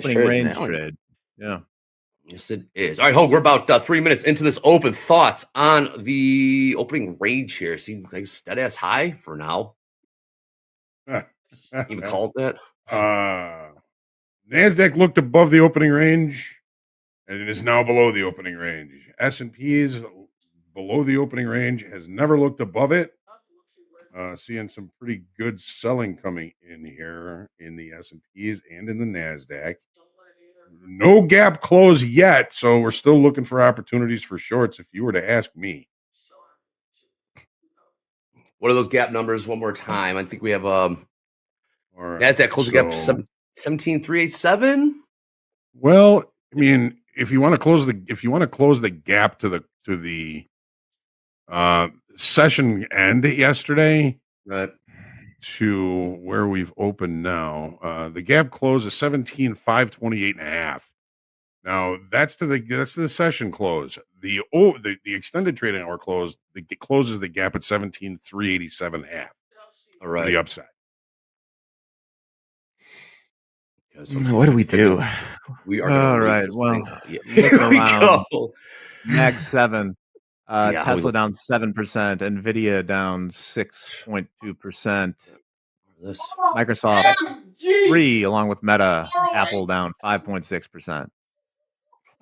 opening range trade. Yeah. Yes, it is. All right, Hogue, we're about 3 minutes into this open. Thoughts on the opening range here? Seems like dead ass high for now. Even called that. Nasdaq looked above the opening range, and it is now below the opening range. S&P is below the opening range, has never looked above it. Seeing some pretty good selling coming in here in the S&Ps and in the Nasdaq. No gap close yet, so we're still looking for opportunities for shorts. If you were to ask me, what are those gap numbers? One more time. I think we have Nasdaq closing gap 17,387. Well, I mean, if you want to close the gap to the session end yesterday, right, to where we've opened now, the gap close is 17,528.5. Now that's to the session close. The extended trading hour close closes the gap at 17,387.5. All right, on the upside. What do we do? We are all right. Well, here we go. Mag 7. Tesla down 7%, Nvidia down 6.2%. Microsoft 3, along with Meta, Apple down 5.6%.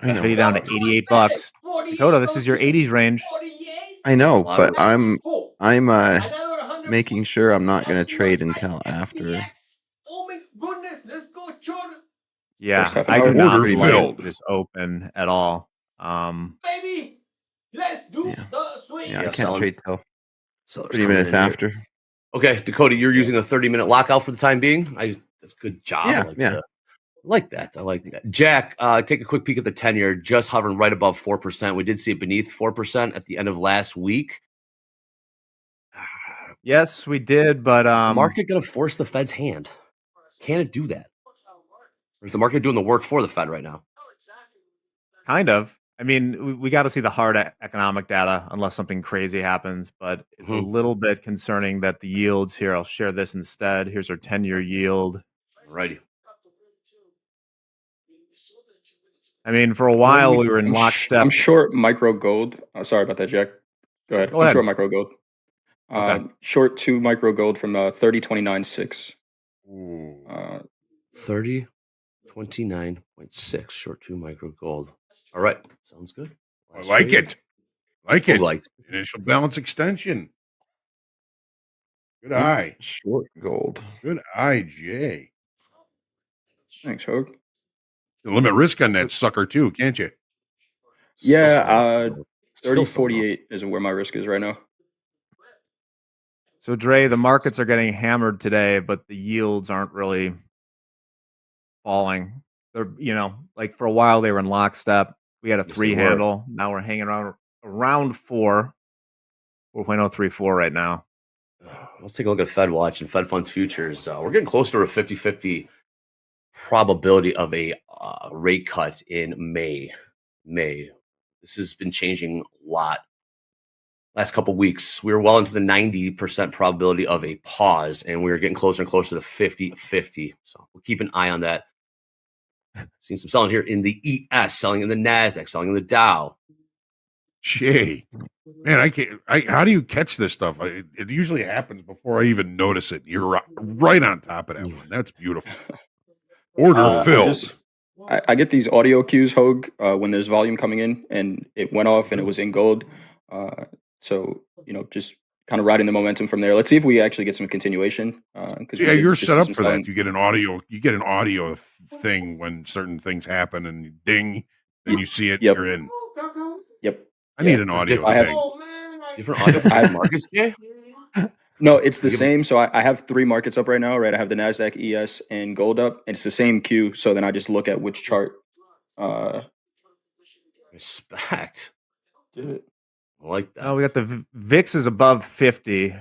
Nvidia down to $88. Dakota, this is your 80s range. I know, but I'm making sure I'm not going to trade until after. Oh my goodness, let's go, Chor. Yeah, I do not like this open at all. Baby, let's do the swing. Yeah, I can't trade till 30 minutes after. Okay, Dakota, you're using a 30-minute lockout for the time being. That's a good job. Yeah, I like that. Jack, take a quick peek at the 10-year, just hovering right above 4%. We did see it beneath 4% at the end of last week. Yes, we did, but is the market going to force the Fed's hand? Can it do that? Or is the market doing the work for the Fed right now? Kind of. I mean, we got to see the hard economic data unless something crazy happens, but it's a little bit concerning that the yields here, I'll share this instead. Here's our 10-year yield. Alrighty. I mean, for a while we were in lockstep. I'm short micro gold. Sorry about that, Jack. Go ahead. I'm short micro gold. Short 2 micro gold from 30.29.6. 30.29.6 short 2 micro gold. All right, sounds good. I like it. Like initial balance extension. Good eye. Short gold. Good eye, Jay. Thanks, Hogue. You limit risk on that sucker too, can't you? Yeah, 30.48 is where my risk is right now. So, Dre, the markets are getting hammered today, but the yields aren't really falling. They're, like for a while they were in lockstep. We had a 3 handle. Now we're hanging around 4.034 right now. Let's take a look at Fed Watch and Fed Funds Futures. We're getting closer to a 50-50 probability of a rate cut in May. This has been changing a lot. Last couple of weeks, we were well into the 90% probability of a pause, and we were getting closer and closer to 50-50. So we'll keep an eye on that. Seen some selling here in the ES, selling in the Nasdaq, selling in the Dow. Jay, man, I can't. How do you catch this stuff? It usually happens before I even notice it. You're right on top of that one. That's beautiful. Order filled. I get these audio cues, Hogue, when there's volume coming in, and it went off, and it was in gold. So, just kind of riding the momentum from there. Let's see if we actually get some continuation. You're set up for that. You get an audio thing when certain things happen, and ding, then you see it. Yep. You're in. Yep. I need an audio thing. Different audio for markets, yeah? No, it's the same. So I have 3 markets up right now, right? I have the Nasdaq, ES, and gold up, and it's the same queue. So then I just look at which chart. Respect. Did it? I like that. Oh, we got the VIX is above 50.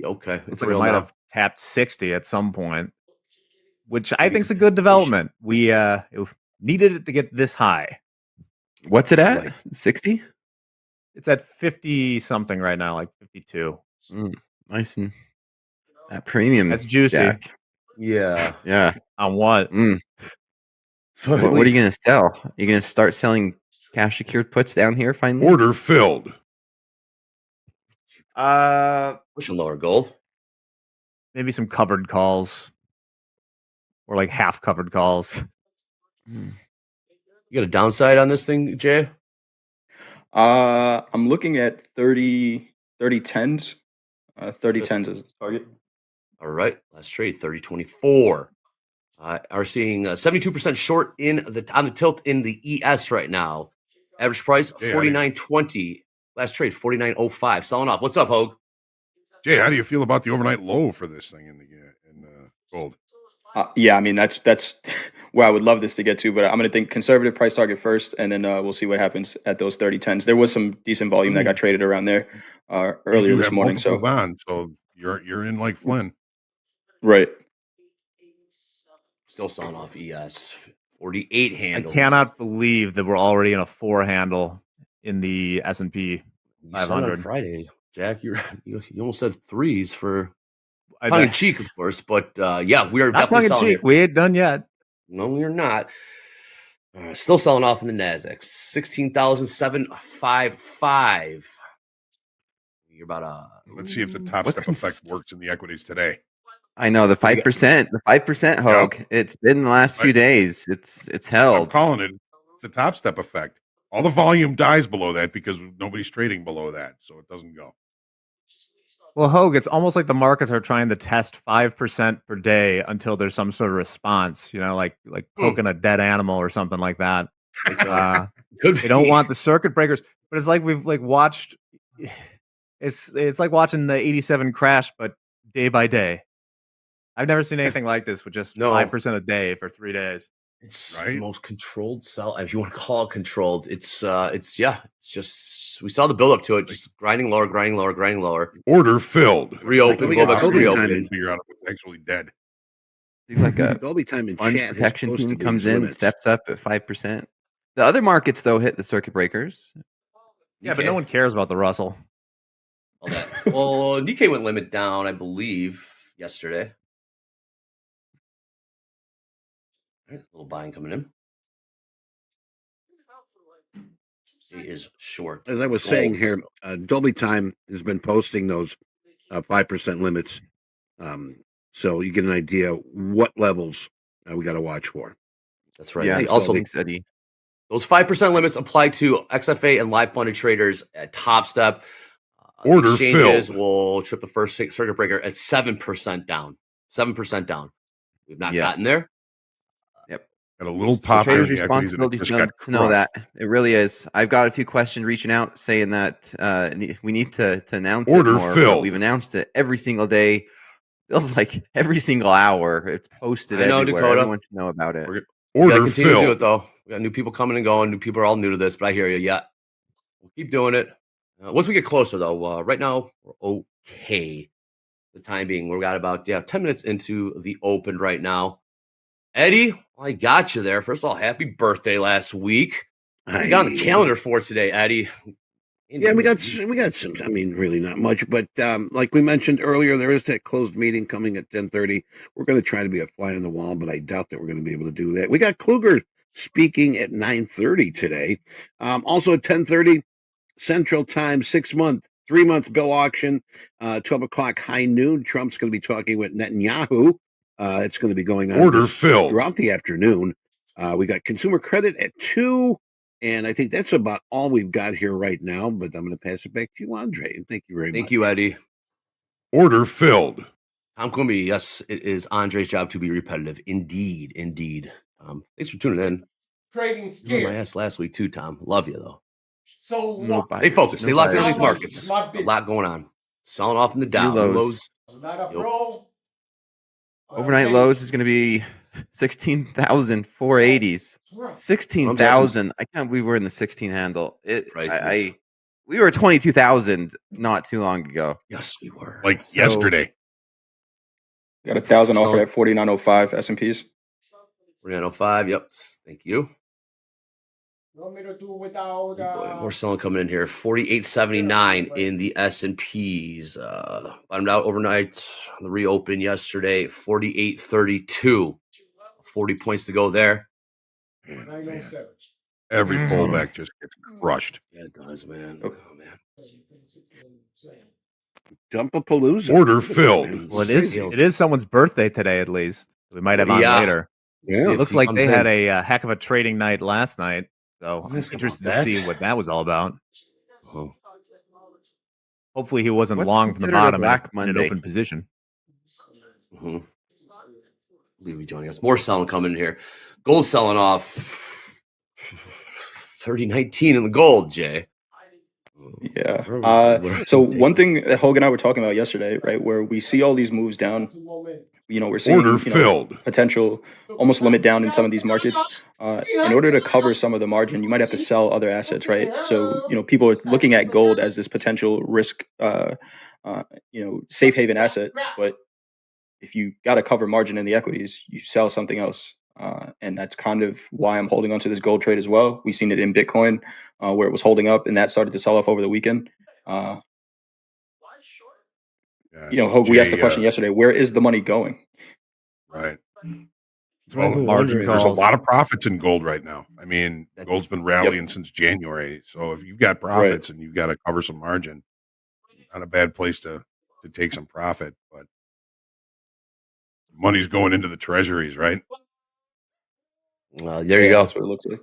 Okay. Looks like it might have tapped 60 at some point, which I think is a good development. We needed it to get this high. What's it at? 60? It's at 50 something right now, like 52. Nice and that premium. That's juicy. Jack. Yeah. Yeah. On what? What are you going to sell? Are you going to start selling cash secured puts down here finally? Order filled. Pushing lower gold. Maybe some covered calls. Or like half covered calls. You got a downside on this thing, Jay? I'm looking at 30 10s. 30 10s as the target. All right. Last trade, 30.24. Are seeing 72% short on the tilt in the ES right now. Average price, 49.20. Last trade, 49.05. Selling off. What's up, Hogue? Jay, how do you feel about the overnight low for this thing in gold? Yeah, I mean that's where I would love this to get to, but I'm going to think conservative price target first, and then we'll see what happens at those 30 10s. There was some decent volume that got traded around there earlier this morning. So you're in like Flynn, right? Still selling off ES 48 handle. I cannot believe that we're already in a 4 handle in the S&P 500 on Friday. Jack, you almost said 3s for tongue in cheek, of course, but yeah, we are not definitely tongue in selling. Cheek. We ain't done yet. No, we're not. Still selling off in the Nasdaq, 16,755. You're about Let's see if the top step effect works in the equities today. I know the 5%. The 5% Hogue. Yep. It's been the last few days. It's held. I'm calling it. It's the top step effect. All the volume dies below that because nobody's trading below that, so it doesn't go. Well, Hogue, it's almost like the markets are trying to test 5% per day until there's some sort of response, like poking a dead animal or something like that. They don't want the circuit breakers, but it's like we've watched. It's like watching the 87 crash, but day by day. I've never seen anything like this with just 5% a day for 3 days. It's the most controlled sell, if you want to call it controlled. It's just we saw the build up to it, just grinding lower. Order filled. Reopen. Go back to reopen. Figure out if it's actually dead. Like a Dolby time in fund chat protection team comes in, steps up at 5%. The other markets though hit the circuit breakers. Yeah, but no one cares about the Russell. All that. Well, Nikkei went limit down, I believe, yesterday. Right, a little buying coming in. He is short. As I was saying here, Dolby Time has been posting those 5% limits, so you get an idea what levels we got to watch for. That's right. Yeah. Thanks, also, Eddie. Those 5% limits apply to XFA and live funded traders at TopStep. Order exchanges filled. will trip the first circuit breaker at 7% down. 7% down. We've not gotten there. Yep. Got a little pop. Traders' responsibility to know that. It really is. I've got a few questions reaching out saying that we need to announce it more. But we've announced it every single day. Feels like every single hour. It's posted everywhere. Dakota. Everyone should know about it. Order continue filled. to do it though. We got new people coming and going. New people are all new to this, but I hear you. Yeah, we'll keep doing it. Once we get closer, though, right now we're okay. The time being, we got about 10 minutes into the open right now. Eddie, I got you there. First of all, happy birthday last week. We got on the calendar for today, Eddie. Yeah, we got some. I mean, really not much, but like we mentioned earlier, there is that closed meeting coming at 10:30. We're going to try to be a fly on the wall, but I doubt that we're going to be able to do that. We got Kluger speaking at 9:30 today. Also at 10:30 Central Time, 6-month, 3-month bill auction, 12 o'clock high noon. Trump's going to be talking with Netanyahu. It's going to be going on Order filled throughout the afternoon. We got consumer credit at 2. And I think that's about all we've got here right now, but I'm going to pass it back to you, Andre. And thank you very much. Thank you, Eddie. Order filled. Tom Quimby, yes, it is Andre's job to be repetitive. Indeed. Thanks for tuning in. Trading You were my scared. ass last week too, Tom. Love you, though. So what? Stay focused. Stay locked in on these markets. Not A lot going on. Selling off in the Dow. Lows. Not a pro. Overnight lows is going to be 16,480s. 16,000. I can't believe we're in the 16 handle. We were 22,000 not too long ago. Yes, we were. Yesterday. Got 1,000 offered at 49.05 S&Ps. 49.05. Yep. Thank you. Want me to do without? More selling coming in here. 48.79 in the S&Ps. Bottomed out overnight. The reopen yesterday. 48.32. 40 points to go there. Man, 907. every pullback just gets crushed. Yeah, it does, man. Oh man. Dumpapalooza. Order filled. Well, it is someone's birthday today, at least. We might have on later. Yeah. It looks like they had a heck of a trading night last night. So I'm Ask about interested to that. see what that was all about. Oh. Hopefully he wasn't What's long from the considered a bottom Black in an Monday? open position. Mm-hmm. Will be joining us. More selling coming in here. Gold selling off 30.19 in the gold, Jay. Yeah. So one thing that Hogan and I were talking about yesterday, right, where we see all these moves down, we're seeing filled. Potential almost limit down in some of these markets. In order to cover some of the margin, you might have to sell other assets, right? So people are looking at gold as this potential risk, safe haven asset. But if you got to cover margin in the equities, you sell something else. And that's kind of why I'm holding on to this gold trade as well. We've seen it in Bitcoin where it was holding up and that started to sell off over the weekend. Hogue, we asked the question yesterday, where is the money going? Right. Well, margin there's a calls. lot of profits in gold right now. I mean, gold's been rallying since January. So if you've got profits and you've got to cover some margin, not a bad place to take some profit, but money's going into the treasuries, right? There you go. That's what it looks like.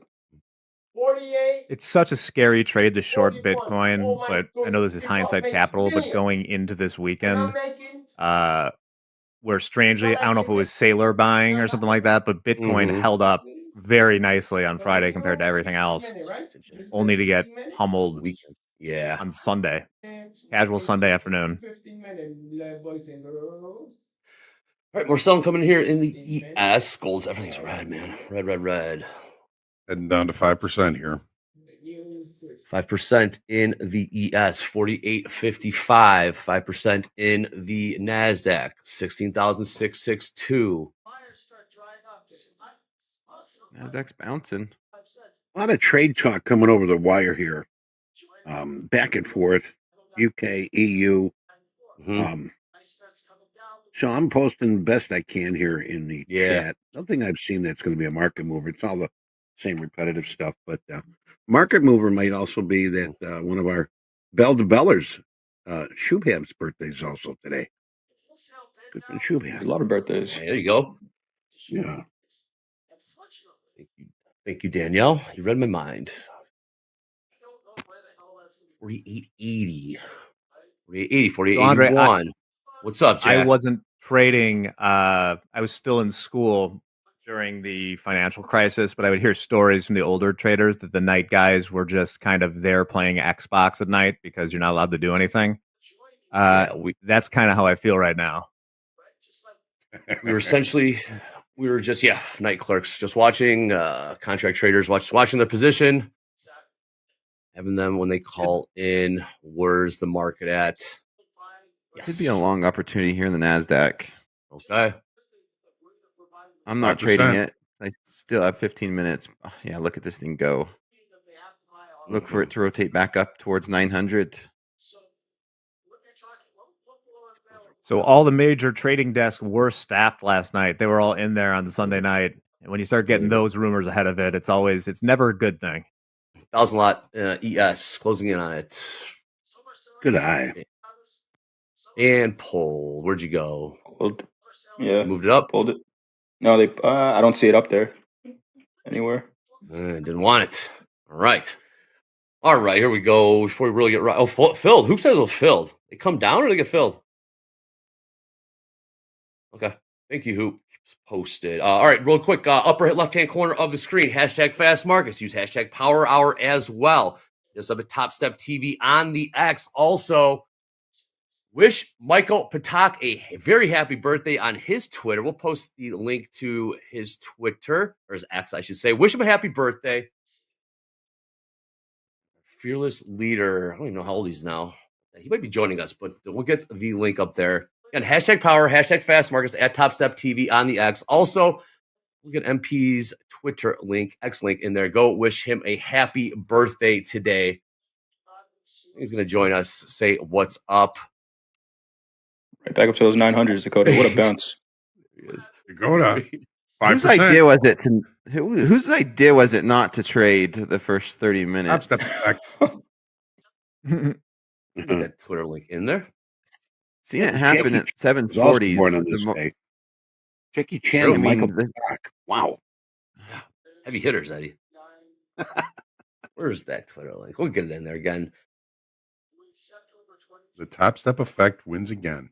48. It's such a scary trade to short Bitcoin, but I know this is hindsight capital, but going into this weekend, where strangely, I don't know if it was Sailor buying or something like that, but Bitcoin held up very nicely on Friday compared to everything else, only to get pummeled on Sunday. Casual Sunday afternoon. All right, more selling coming here in the ES. Gold's everything's red, man. Red. Heading down to 5% here. 5% in the ES, 48.55. 5% in the Nasdaq, 16,662. Nasdaq's bouncing. A lot of trade talk coming over the wire here. Back and forth. UK, EU. So I'm posting the best I can here in the chat. Nothing I've seen that's going to be a market mover. It's all the same repetitive stuff. But market mover might also be that one of our Bell to Bellers, Shubham's birthday is also today. Good for Shubham. A lot of birthdays. There you go. Yeah. Thank you, Danielle. You read my mind. 48.80. 48.80, 48.81. What's up, Jack? I wasn't trading. I was still in school during the financial crisis, but I would hear stories from the older traders that the night guys were just kind of there playing Xbox at night because you're not allowed to do anything. That's kind of how I feel right now. We were just night clerks, just watching contract traders, watching their position, having them when they call in. Where's the market at? Could be a long opportunity here in the Nasdaq. Okay. I'm not 5%. Trading it. I still have 15 minutes. Oh, yeah, look at this thing go. Look for it to rotate back up towards 900. So all the major trading desks were staffed last night. They were all in there on the Sunday night. And when you start getting those rumors ahead of it, it's never a good thing. 1,000 lot ES closing in on it. Good eye. And pull. Where'd you go? Hold. Yeah. Moved it up? Hold it. No, I don't see it up there anywhere. Didn't want it. All right, here we go. Before we really get right. Oh, filled. Who says it was filled? They come down or they get filled? Okay. Thank you, Hoop. Posted. All right, real quick. Upper left-hand corner of the screen. Hashtag fast markets. Use hashtag power hour as well. Just up at Top Step TV on the X. Also, wish Michael Patak a very happy birthday on his Twitter. We'll post the link to his Twitter, or his X, I should say. Wish him a happy birthday. Fearless leader. I don't even know how old he's now. He might be joining us, but we'll get the link up there. Again, hashtag power, hashtag fast markets at Top Step TV on the X. Also, look at MP's Twitter link, X link in there. Go wish him a happy birthday today. He's going to join us, say what's up. Right back up to those 900s, Dakota. What a bounce. Dakota, 5%. Whose idea was it Whose idea was it not to trade the first 30 minutes? TopStepX. Get that Twitter link in there. Seen it happen at 740s. Born on this day. Jackie Chan True. and Michael Black. Wow. Yeah. Heavy hitters, Eddie. Where's that Twitter link? We'll get it in there again. The Top Step effect wins again.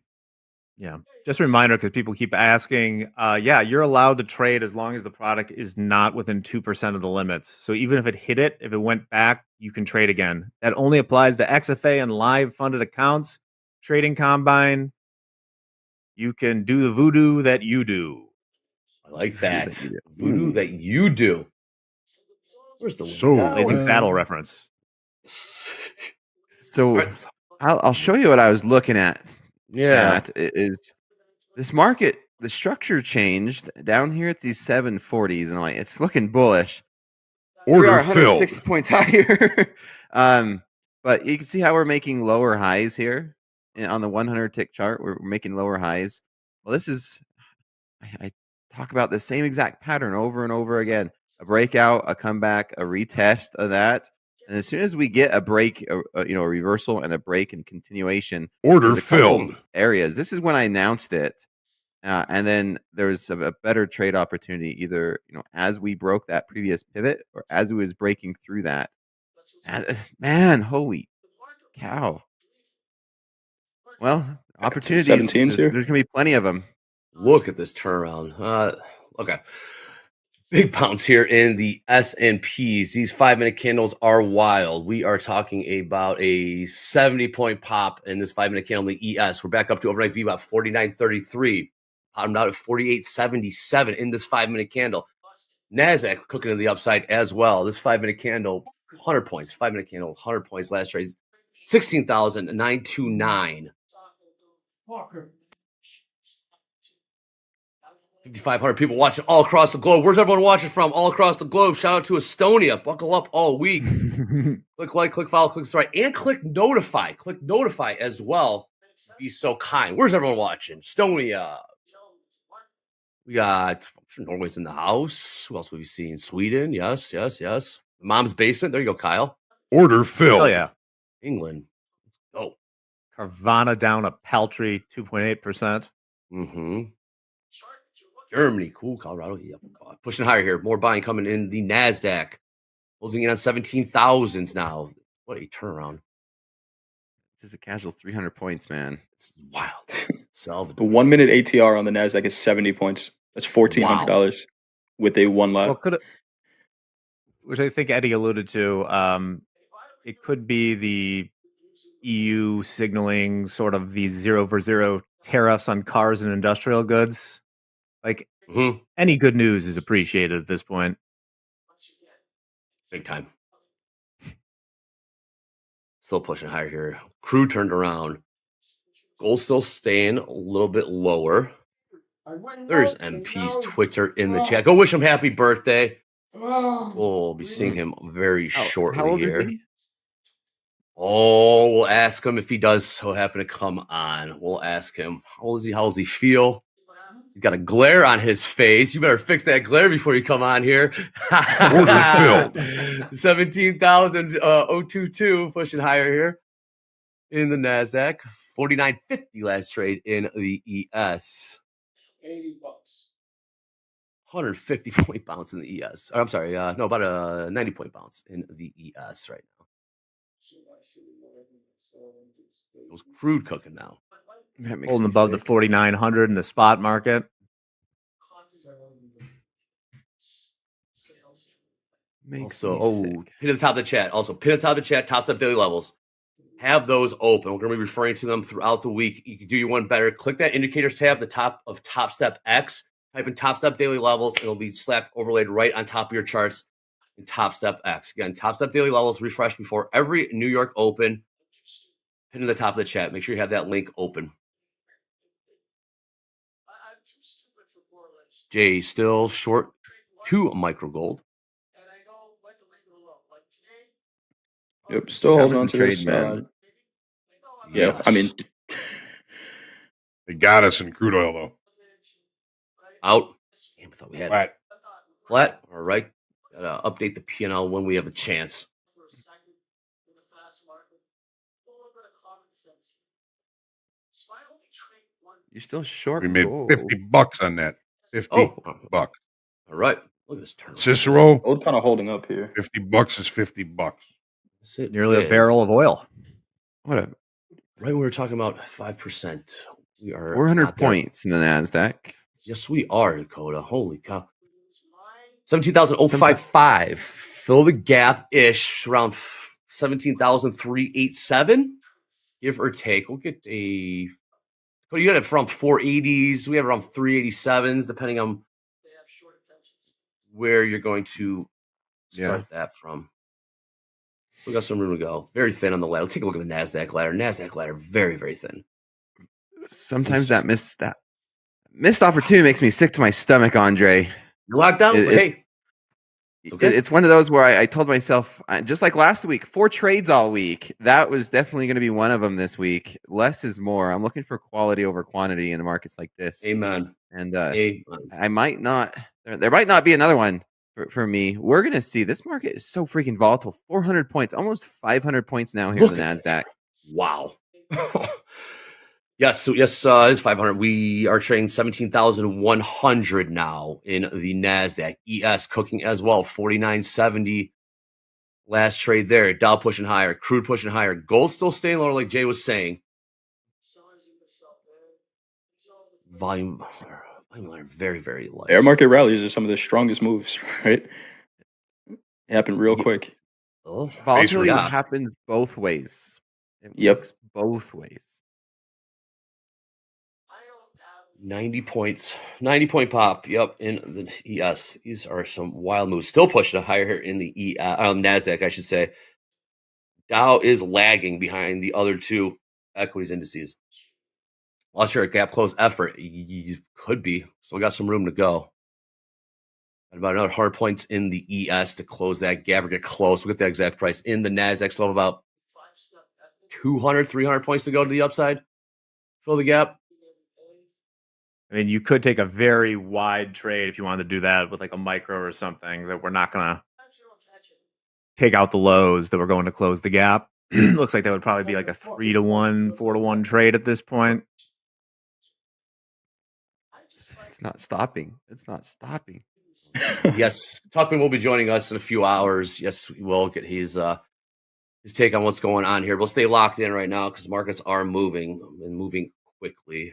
Yeah. Just a reminder, because people keep asking, yeah, you're allowed to trade as long as the product is not within 2% of the limits. So even if it hit it, if it went back, you can trade again. That only applies to XFA and live funded accounts. Trading Combine, you can do the voodoo that you do. I like that. Voodoo that you do. Where's the Blazing Saddle reference? So right. I'll show you what I was looking at. Yeah. Chat, is this market, the structure changed down here at these 740s, and like it's looking bullish. Order we are filled. 160 points higher. But you can see how we're making lower highs here on the 100 tick chart. We're making lower highs. Well, this is I talk about the same exact pattern over and over again. A breakout, a comeback, a retest of that. And as soon as we get a break, a reversal and a break and continuation, Order filled. Areas. This is when I announced it. And then there's a better trade opportunity, either as we broke that previous pivot or as it was breaking through that. Man, holy cow! Well, opportunities. 17s here. There's gonna be plenty of them. Look at this turnaround. Okay. Big bounce here in the S&Ps. These 5-minute candles are wild. We are talking about a 70-point pop in this 5-minute candle in the ES. We're back up to overnight V about 49.33. Bottomed out at 48.77 in this 5-minute candle. Nasdaq cooking to the upside as well. This 5-minute candle, 100 points. 5-minute candle, 100 points. Last trade, 16,929. 5,500 people watching all across the globe. Where's everyone watching from? All across the globe. Shout out to Estonia. Buckle up all week. Click like, click follow, click subscribe, and click notify. Click notify as well. Be so kind. Where's everyone watching? Estonia. We got, I'm sure Norway's in the house. Who else have we seen? Sweden. Yes. Mom's basement. There you go, Kyle. Order filled. Oh, yeah. England. Oh. Carvana down a paltry 2.8%. Mm-hmm. Germany, cool. Colorado, yep. Pushing higher here. More buying coming in the Nasdaq. Closing in on 17,000s now. What a turnaround. Just a casual 300 points, man. It's wild. The 1 minute ATR on the Nasdaq is 70 points. That's $1,400 with a one lot. Well, which I think Eddie alluded to. It could be the EU signaling sort of these 0 for 0 tariffs on cars and industrial goods. Like any good news is appreciated at this point. Big time. Still pushing higher here. Crude turned around. Gold still staying a little bit lower. There's MP's Twitter in the chat. Go wish him happy birthday. We'll be seeing him very shortly how old here. Is he? Oh, we'll ask him if he does so happen to come on. We'll ask him. How old is he? How does he feel? He's got a glare on his face. You better fix that glare before you come on here. Order filled. 17,022 pushing higher here in the Nasdaq. 49.50 last trade in the ES. $80. 150 point bounce in the ES. I'm sorry, no, about a 90 point bounce in the ES right now. It was crude cooking now. Holding above the 4,900 in the spot market. Also, pin at the top of the chat. Also, pin at the top of the chat, Top Step daily levels. Have those open. We're going to be referring to them throughout the week. You can do your one better. Click that indicators tab at the top of TopStepX. Type in Top Step daily levels. It'll be slapped, overlaid right on top of your charts in TopStepX. Again, Top Step daily levels refresh before every New York Open. Pin at the top of the chat. Make sure you have that link open. Jay still short 2 micro gold. Yep, still holding on to this. Yes. I mean, They got us in crude oil though. Out. Damn, I thought we had Flat. Flat. All right. Gotta update the P&L when we have a chance. You're still short. We made gold. $50 on that. 50 bucks. All right. Look at this turn. Cicero. Gold kind of holding up here. $50 is $50. Nearly a barrel of oil. What a right when we were talking about 5%. We are 400 points in the Nasdaq. Yes, we are, Dakota. Holy cow. 17,055. Fill the gap ish around 17,387, give or take. We'll get a. You got it from 480s. We have around 387s, depending on where you're going to start that from. So we got some room to go. Very thin on the ladder. Let's take a look at the Nasdaq ladder. Nasdaq ladder, very, very thin. Sometimes that missed opportunity makes me sick to my stomach, Andre. You're locked down? Hey. It's one of those where I told myself, just like last week, 4 trades all week. That was definitely going to be one of them this week. Less is more. I'm looking for quality over quantity in markets like this. Amen. And I might not. There might not be another one for me. We're going to see. This market is so freaking volatile. 400 points, almost 500 points now here in the Nasdaq. Wow. Yes, it's 500. We are trading 17,100 now in the Nasdaq. ES cooking as well, 49.70. Last trade there. Dow pushing higher, crude pushing higher, gold still staying lower, like Jay was saying. Volume are very, very light. Air market rallies are some of the strongest moves, right? It happened real quick. Volatility happens both ways. It works both ways. 90 points, 90 point pop. Yep, in the ES. These are some wild moves. Still pushing higher here in the Nasdaq, I should say. Dow is lagging behind the other two equities indices. Lost your gap close effort. You could be. So we got some room to go. Got about another 100 points in the ES to close that gap or get close. We'll get the exact price in the Nasdaq. Still have about 200, 300 points to go to the upside. Fill the gap. I mean, you could take a very wide trade if you wanted to do that with like a micro or something that we're not going to take out the lows that we're going to close the gap. Looks like that would probably be like a 3-to-1, 4-to-1 trade at this point. It's not stopping. It's not stopping. Yes, Tuckman will be joining us in a few hours. Yes, we will get his take on what's going on here. We'll stay locked in right now because markets are moving and moving quickly.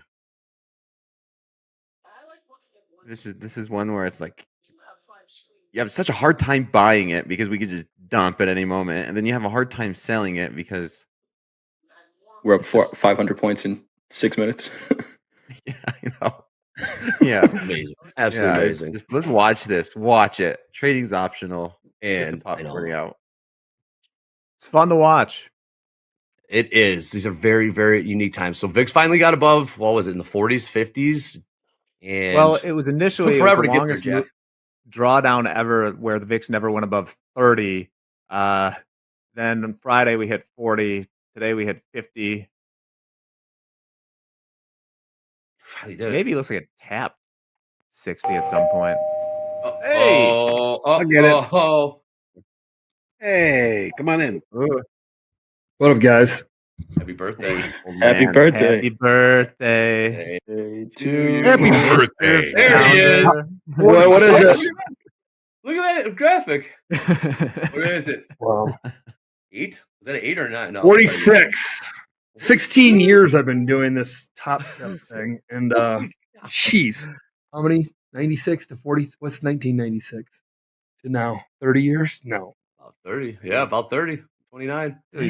This is one where it's like you have such a hard time buying it because we could just dump at any moment, and then you have a hard time selling it because we're up 500 points in 6 minutes. Yeah, I know. Yeah, amazing, absolutely amazing. Just let's watch this. Watch it. Trading's optional, and pop out. It's fun to watch. It is. These are very, very unique times. So VIX finally got above. What was it in the 40s, 50s? And well, it was initially forever the to get there, longest drawdown ever, where the VIX never went above 30. Then on Friday we hit 40. Today we hit 50. Maybe it looks like it tapped 60 at some point. Hey, I get it. Hey, come on in. What up, guys? Happy birthday! Happy birthday! Happy birthday to you! Happy birthday! There he is. What is it? Look at that graphic. What is it? Wow. 8? Is that an 8 or 9? No. 46. 16 years I've been doing this top step thing, and jeez, how many? 96 to 40. What's 1996 to now? 30 years? No, about 30. Yeah, about 30. 29. I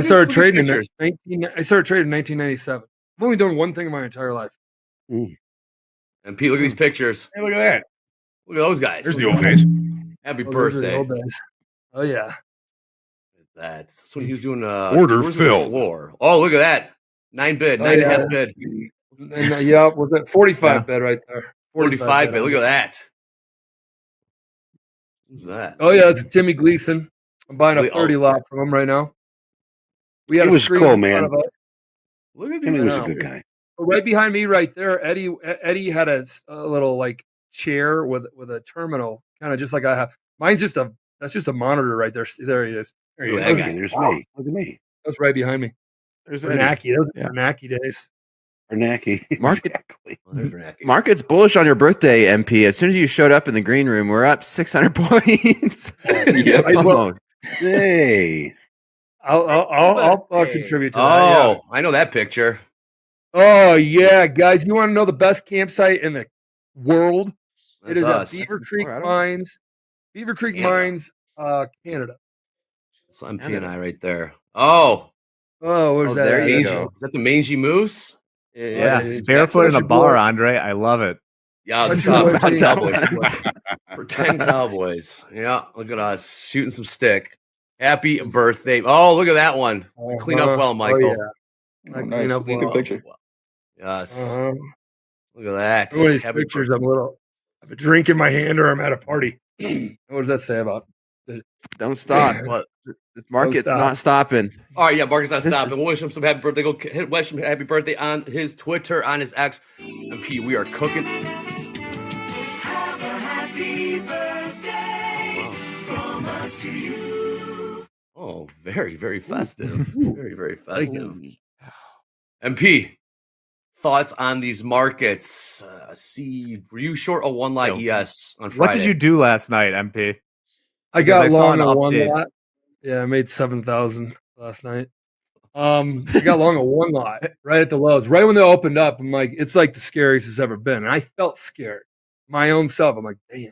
started trading in 1997. I've only done one thing in my entire life. And Pete, look at these pictures. Hey, look at that. Look at those guys. There's the old days. Happy Those are the birthday. old days. Oh yeah. That's when he was doing order fill. Floor. Oh, look at that. 9 bid, 9.5 bid. And yeah, was that 45 bid right there? 45 bid. Look at that. Who's that? Oh yeah, it's Timmy Gleason. I'm buying a 30 lot from him right now. We had He was cool, man. Look at Timmy these. was a good guy. Right behind me, right there, Eddie had a little like chair with a terminal, kind of just like I have. Mine's that's just a monitor right there. There he is. There's me. Look at me. That's right behind me. There's Bernanke. Those are Bernanke days. Bernanke. Exactly. Market's bullish on your birthday, MP. As soon as you showed up in the green room, we're up 600 points. Yeah, almost. Hey. I'll contribute to that. Oh, Yeah. I know that picture. Oh yeah, guys! You want to know the best campsite in the world? That's It is us. at Beaver Creek Colorado? Mines. Beaver Creek Canada. Mines, Canada. It's MP and I right there. Oh, Oh, where's that? there you mangy, go. is that the mangy moose? Yeah, it's barefoot in such a a bar, boy. Andre. I love it. Yeah, the Country boy top team. Cowboys. Pretend Cowboys. Yeah, look at us shooting some stick. Happy birthday. Oh, look at that one. Clean up well, Michael. Oh, yeah. Oh, I clean nice. up That's a good well. picture. Yes. Uh-huh. Look at that. One of these Happy pictures, birthday. I have a drink in my hand or I'm at a party. What does that say about? Don't stop. What? This market's stop. not stopping. All right, yeah, Marcus not stopping. We'll wish him some happy birthday. Go wish him happy birthday on his Twitter, on his X. And P, we are cooking. Have a happy birthday from us to you. Oh, very, very festive. Very, very festive. MP, thoughts on these markets? Were you short a one lot ES on Friday? What did you do last night, MP? I Because got I saw long an on one update. lot. Yeah, I made 7,000 last night. I got long on one lot right at the lows. Right when they opened up, I'm like, it's like the scariest it's ever been. And I felt scared. My own self. I'm like, damn,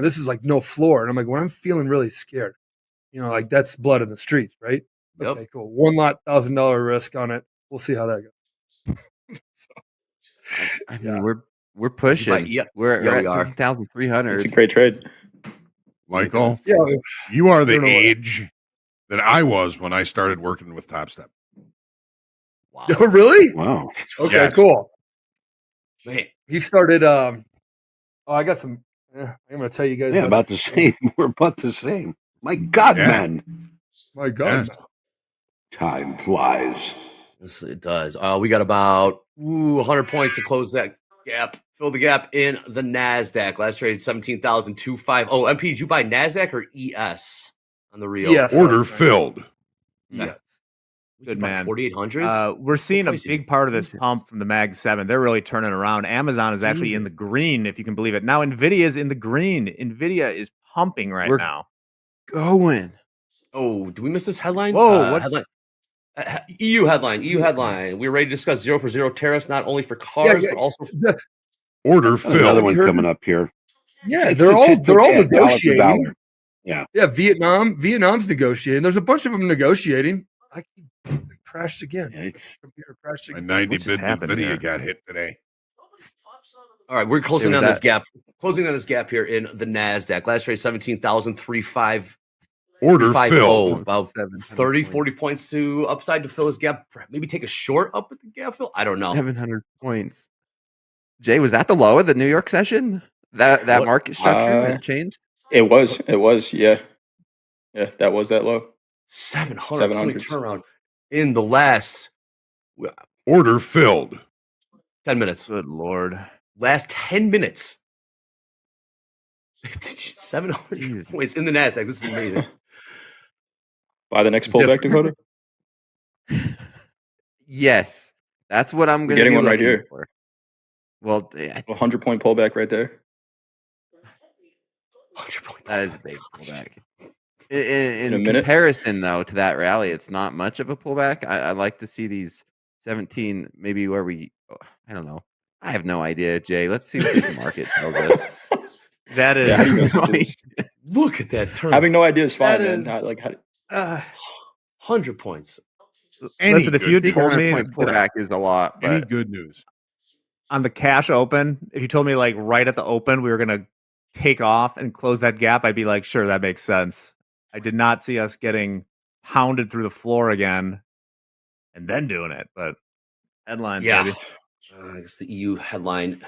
this is like no floor. And I'm like, when I'm feeling really scared, like that's blood in the streets, right? Yep. Okay, cool. One lot, $1,000 risk on it. We'll see how that goes. I mean, we're pushing. Yeah, We're we at are. 10,300. It's a great trade. Michael, Yeah. you are the don't know what- age that I was when I started working with TopStep. Wow. Oh, really? Wow. Okay, Yes. cool. Man. He started. I got some. I'm going to tell you guys. Yeah, about the same. We're about the same. My God, Yeah. man. My God. Yes. Time flies. Yes, it does. We got about 100 points to close that gap. Fill the gap in the Nasdaq. Last trade 17,250. Oh, MP, did you buy Nasdaq or ES on the real? Yes. Order filled. Yes. Good man. 4,800s. We're seeing a price is big part of this pump from the Mag 7. They're really turning around. Amazon is actually in the green, if you can believe it. Now Nvidia is in the green. Nvidia is pumping right We're now. going. Oh, did we miss this headline? Whoa, what? Headline. EU headline. EU headline. We're ready to discuss 0 for 0 tariffs, not only for cars, but also for Order Another filled. one coming up here. Yeah, It's they're all tit for tat, dollar for negotiating. dollar. Yeah, Vietnam's negotiating. There's a bunch of them negotiating. I crashed again. Yeah, it's Computer crashed My again. 90 What just bid happened video here? got hit today. all right, we're closing Dude, on this that- gap. Closing on this gap here in the Nasdaq. Last trade 17,350. Order filled. Oh, about 700 30, points. 40 points to upside to fill his gap. Maybe take a short up at the gap fill. I don't know. 700 points. Jay, was that the low of the New York session? That What? market structure that changed? It was. Yeah. Yeah, that was that low. 700 point 700s. turnaround in the last Order filled. 10 minutes. Good Lord. Last 10 minutes. 700 Jeez. points in the Nasdaq. This is amazing. Buy the next It's pullback, different. Dakota. Yes. That's what I'm going to Getting be one right looking here. for. Well, yeah, 100-point pullback right there. 100 point that is a big pullback. In a minute. comparison, though, to that rally, it's not much of a pullback. I like to see these 17, maybe where I don't know. I have no idea, Jay. Let's see what this market tells us. That is. Yeah, how do you know this is- Look at that turn. Having no idea is fine, That man. is- Not like how, 100 points. Listen, if you had good told me 100-point pullback is a lot, Any but good news? on the cash open, if you told me like right at the open we were gonna take off and close that gap, I'd be like, sure, that makes sense. I did not see us getting pounded through the floor again and then doing it, but headlines, Yeah. baby. I guess the EU headline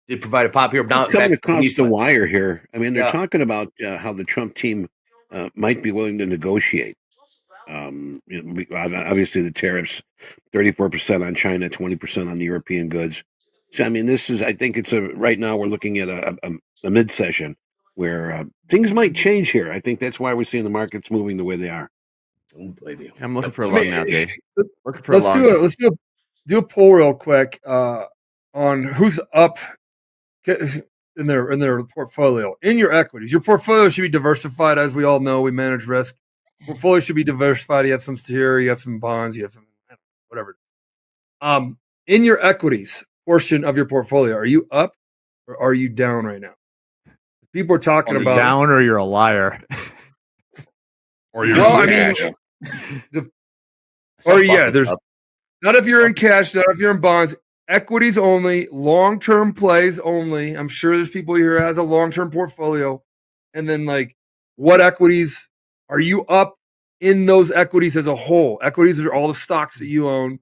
did provide a pop here. Now coming back across beneath the it. wire here. I mean, they're Yeah. talking about how the Trump team might be willing to negotiate. Obviously, the tariffs 34% on China, 20% on the European goods. So I mean, this is. I think it's right now we're looking at a mid session where things might change here. I think that's why we're seeing the markets moving the way they are. Oh, baby. I'm looking for a long now, Jay. Looking for Let's a long. do it. Let's do a poll real quick on who's up in their portfolio in your equities. Your portfolio should be diversified, as we all know. We manage risk. Portfolio should be diversified. You have some security, you have some bonds, you have some whatever. In your equities portion of your portfolio, are you up or are you down right now? People are talking Are you about down or you're a liar. Or you're well, I in mean, cash. or yeah, there's Up. not if you're in cash, not if you're in bonds. Equities only, long-term plays only. I'm sure there's people here who has a long-term portfolio. And then like what equities are you up in those equities as a whole? Equities are all the stocks that you own,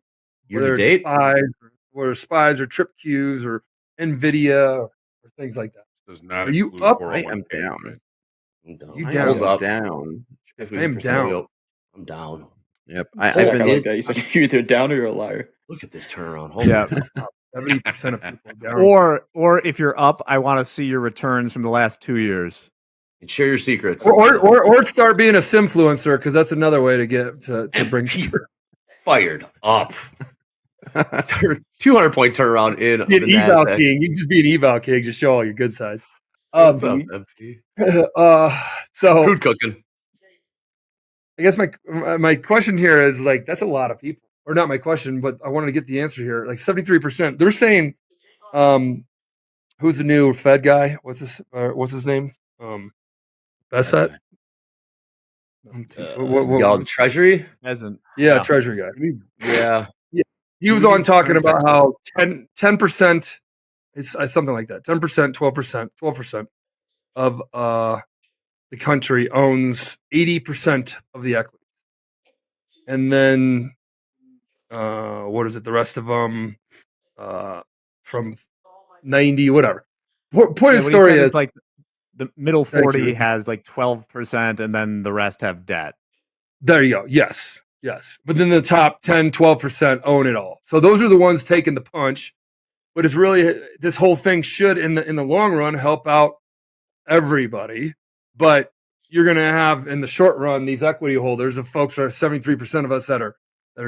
Year to whether date? it's SPYs or Trip Qs or Nvidia or things like that. Does not Are you include up? 401k, I am down. right? I'm down. You I down. was up. Down. Equities I'm portfolio. down. I'm down. Yep. Oh, I've I been. like that. You said you're either down or you're a liar. Look at this turnaround. Holy Yeah. cow. 70% of people are down. Or if you're up, I want to see your returns from the last 2 years. And share your secrets. Or start being a simfluencer, because that's another way to get to bring Fired up. 200-point turnaround in be an the eval Nasdaq. king. You can just be an eval king. Just show all your good sides. What's up, MP? So Crude cooking. I guess my question here is like that's a lot of people, or not my question, but I wanted to get the answer here. Like 73%. They're saying, who's the new Fed guy? What's his name? Best set. Y'all, the Treasury? Hasn't. Yeah, Treasury guy. Yeah. He was on talking about how 10%, it's something like that. 10%, 12% of the country owns 80% of the equity. And then what is it? The rest of them from 90, whatever. Point of the story is like the middle 40 you. has like 12%, and then the rest have debt. There you go. Yes. But then the top 10, 12% own it all. So those are the ones taking the punch. But it's really this whole thing should in the long run help out everybody. But you're going to have in the short run these equity holders of folks are 73% of us that are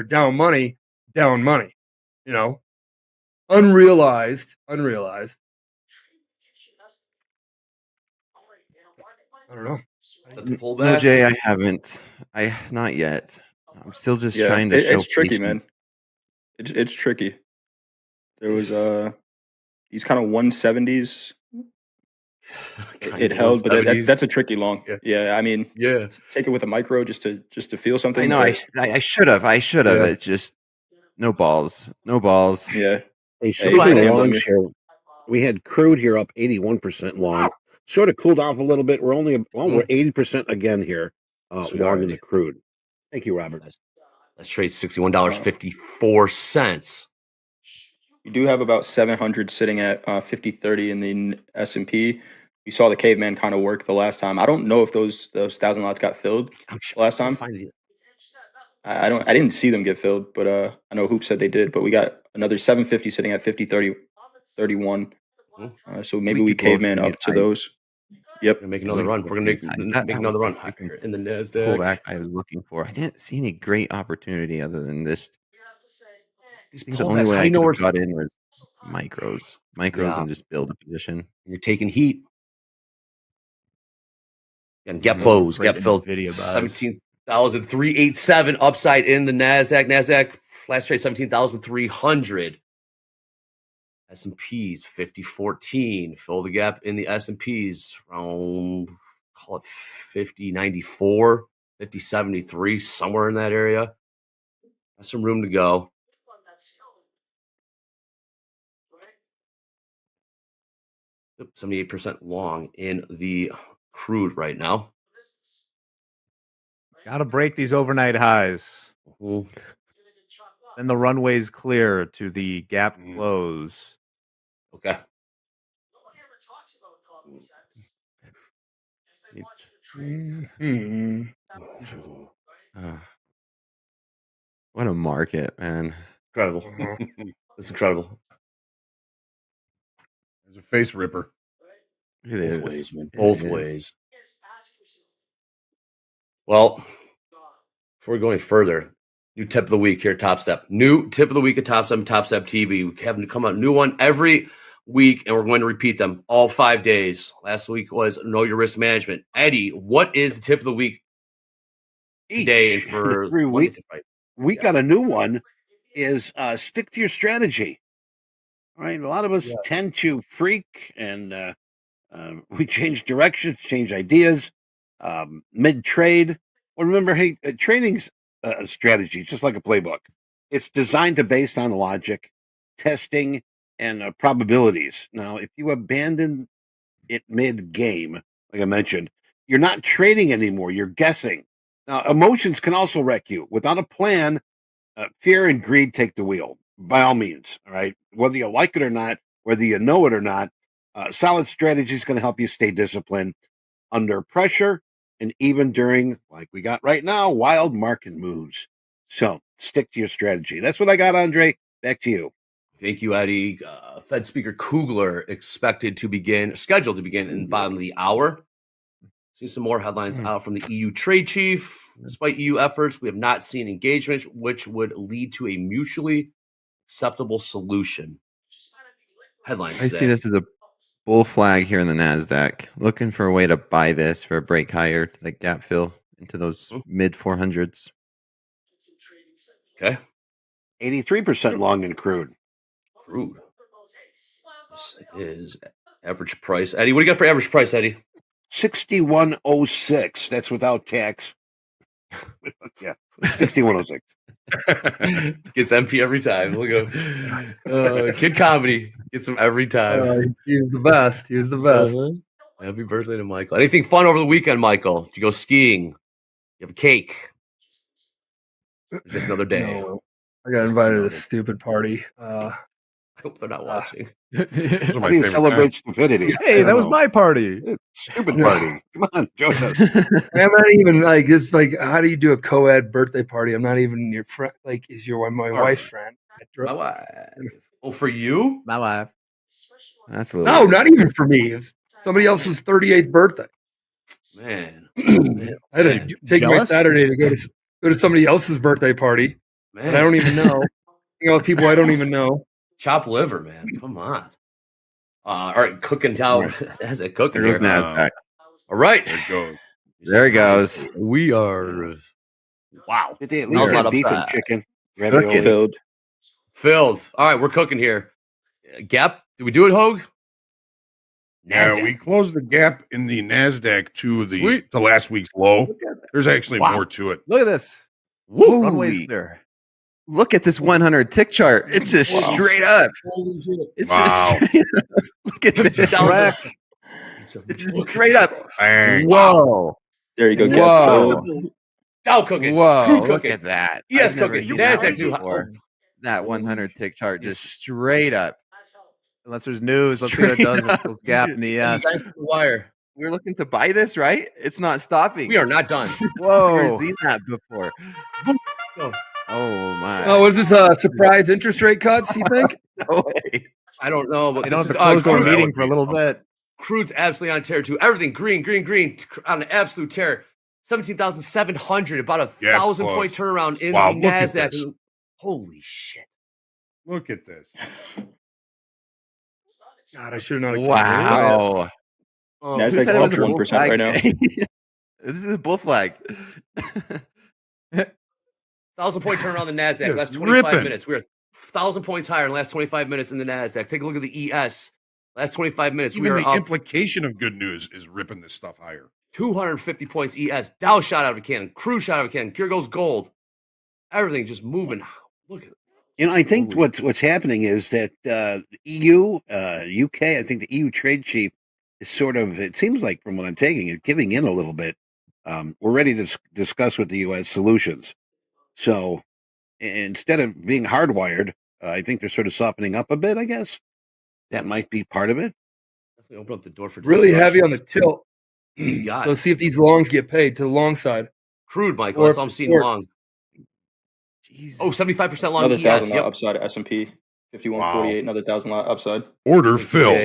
down money, you know, unrealized. I don't know. No, Jay, I haven't. Not yet. I'm still just trying to show. It's tricky, man. It's tricky. There was these kind of 170s. It held, but that's a tricky long. Yeah, I mean, take it with a micro just to feel something. I know. I should have. Yeah. It's just no balls. Yeah. Hey, speaking of longs here, we had crude here up 81% long. Sort of cooled off a little bit. We're only we're 80% again here long in the crude. Thank you, Robert. Let's trade $61.54. We do have about 700 sitting at 50-30 in the S&P. We saw the caveman kind of work the last time. I don't know if those 1,000 lots got filled last time. I didn't see them get filled, but I know Hoop said they did. But we got another 750 sitting at 50-31. So maybe we caveman up to those. Yep. Make another run. We're gonna make another run in the Nasdaq. Pullback I was looking for. I didn't see any great opportunity other than this. The only way I could have got in was micros, and just build a position. You're taking heat. And gap close, gap filled. 17,387 upside in the Nasdaq. Nasdaq last trade 17,300. S&Ps 5014. Fill the gap in the S&Ps around, call it 5094, 5073, somewhere in that area. Has some room to go. Yep, 78% long in the crude right now. Got to break these overnight highs. Then the runway's clear to the gap close. Okay. What a market, man. Incredible. It's incredible. It's a face ripper. It Both is. ways, man. It Both is. ways. Well, before we go any further, new tip of the week here at Top Step. New tip of the week at Top Step and Top Step TV. We have to come out a new one every week, and we're going to repeat them all 5 days. Last week was Know Your Risk Management. Eddie, what is the tip of the week today and for 3 Monday weeks? to Friday? We got a new one. Is stick to your strategy. All right, a lot of us tend to freak, and we change directions, change ideas mid trade. Well, remember, hey, trading's a strategy, just like a playbook. It's designed to based on logic, testing, and probabilities. Now, if you abandon it mid game, like I mentioned, you're not trading anymore. You're guessing. Now, emotions can also wreck you. Without a plan, fear and greed take the wheel, by all means. All right. Whether you like it or not, whether you know it or not, solid strategy is going to help you stay disciplined under pressure and even during, like we got right now, wild market moves. So stick to your strategy. That's what I got, Andre. Back to you. Thank you, Eddie. Fed Speaker Kugler scheduled to begin in the bottom of the hour. See some more headlines out from the EU trade chief. Despite EU efforts, we have not seen engagement which would lead to a mutually acceptable solution. Headlines I today. see this as a bull flag here in the Nasdaq. Looking for a way to buy this for a break higher to the gap fill into those mid 400s. Okay. 83% long in crude. Crude. This is average price. Eddie, what do you got for average price, Eddie? 6106. That's without tax. Yeah, 6106. Gets MP every time. Look at Kid Comedy. Gets him every time. He's the best. He's the best. Happy birthday to Michael. Anything fun over the weekend, Michael? Did you go skiing? You have a cake? Just another day. No, I got invited to this stupid party. I hope they're not watching. How do you celebrate stupidity? Hey, that was my party. Stupid party. Come on, Joseph. I'm not even like it's like how do you do a co-ed birthday party? I'm not even your friend. Like, is your my wife's friend? My wife. Oh, for you? My wife. That's a little No, not even for me. It's somebody else's 38th birthday. Man. I had to take my Saturday to go to somebody else's birthday party. Man. And I don't even know. You know, people I don't even know. Chopped liver, man. Come on. All right, cooking down. That's it, cooking There goes here. Nasdaq. All right. There it goes. There it goes. We are. Wow. Did they at Smells least not have beef and upset. chicken? Cooking. Ravioli. Filled. All right, we're cooking here. Gap. Did we do it, Hogue? Yeah, we closed the gap in the Nasdaq to last week's low. There's actually more to it. Look at this. Woo. Runway's clear. Look at this 100 tick chart. It's just straight up. It's just straight up. Look at this. It's just straight up. Bang. Whoa. There you go. Whoa. Dow cooking. Whoa. Crude Look cooking. at that. ES I've never cooking. seen that Nasdaq one new before. That 100 tick chart just straight up. Unless there's news, let's see what it does with those gap in the ES. Wire. We're looking to buy this, right? It's not stopping. We are not done. Whoa. I've never seen that before. Oh my. Oh, was this a surprise interest rate cuts, you think? No way. I don't know, but I this don't is have to close crude- the meeting for a little bit. crude's absolutely on tear too. Everything green on an absolute tear. 17,700, about a Yeah, it's 1,000 point close. turnaround in Wow, the look at Nasdaq. this. Holy shit! Look at this. God, I should have known. Wow. Oh, Who Nasdaq's said it up was a 1% bull flag right now. day? This is a bull flag. 1,000 point turnaround in the Nasdaq. Yes, Last 25 ripping. minutes. We're 1,000 points higher in the last 25 minutes in the Nasdaq. Take a look at the ES. Last 25 minutes, Even we the are up implication of good news is ripping this stuff higher. 250 points ES. Dow shot out of a cannon. Crude shot out of a cannon. Here goes gold. Everything just moving. Look at it. You know, I think what's happening is that EU, UK, I think the EU trade chief is sort of, it seems like from what I'm taking it, giving in a little bit. We're ready to discuss with the US solutions. So instead of being hardwired, I think they're sort of softening up a bit, I guess. That might be part of it. Definitely open up the door for Really heavy on the discussions. tilt. You got So it. see if these longs get paid to the long side. Crude, Michael. Or- That's all I'm seeing or- long. Jesus. Oh, 75% long Another ES. $1,000 Yep. upside at S&P. 51.48, another 1,000 lot upside. Order filled.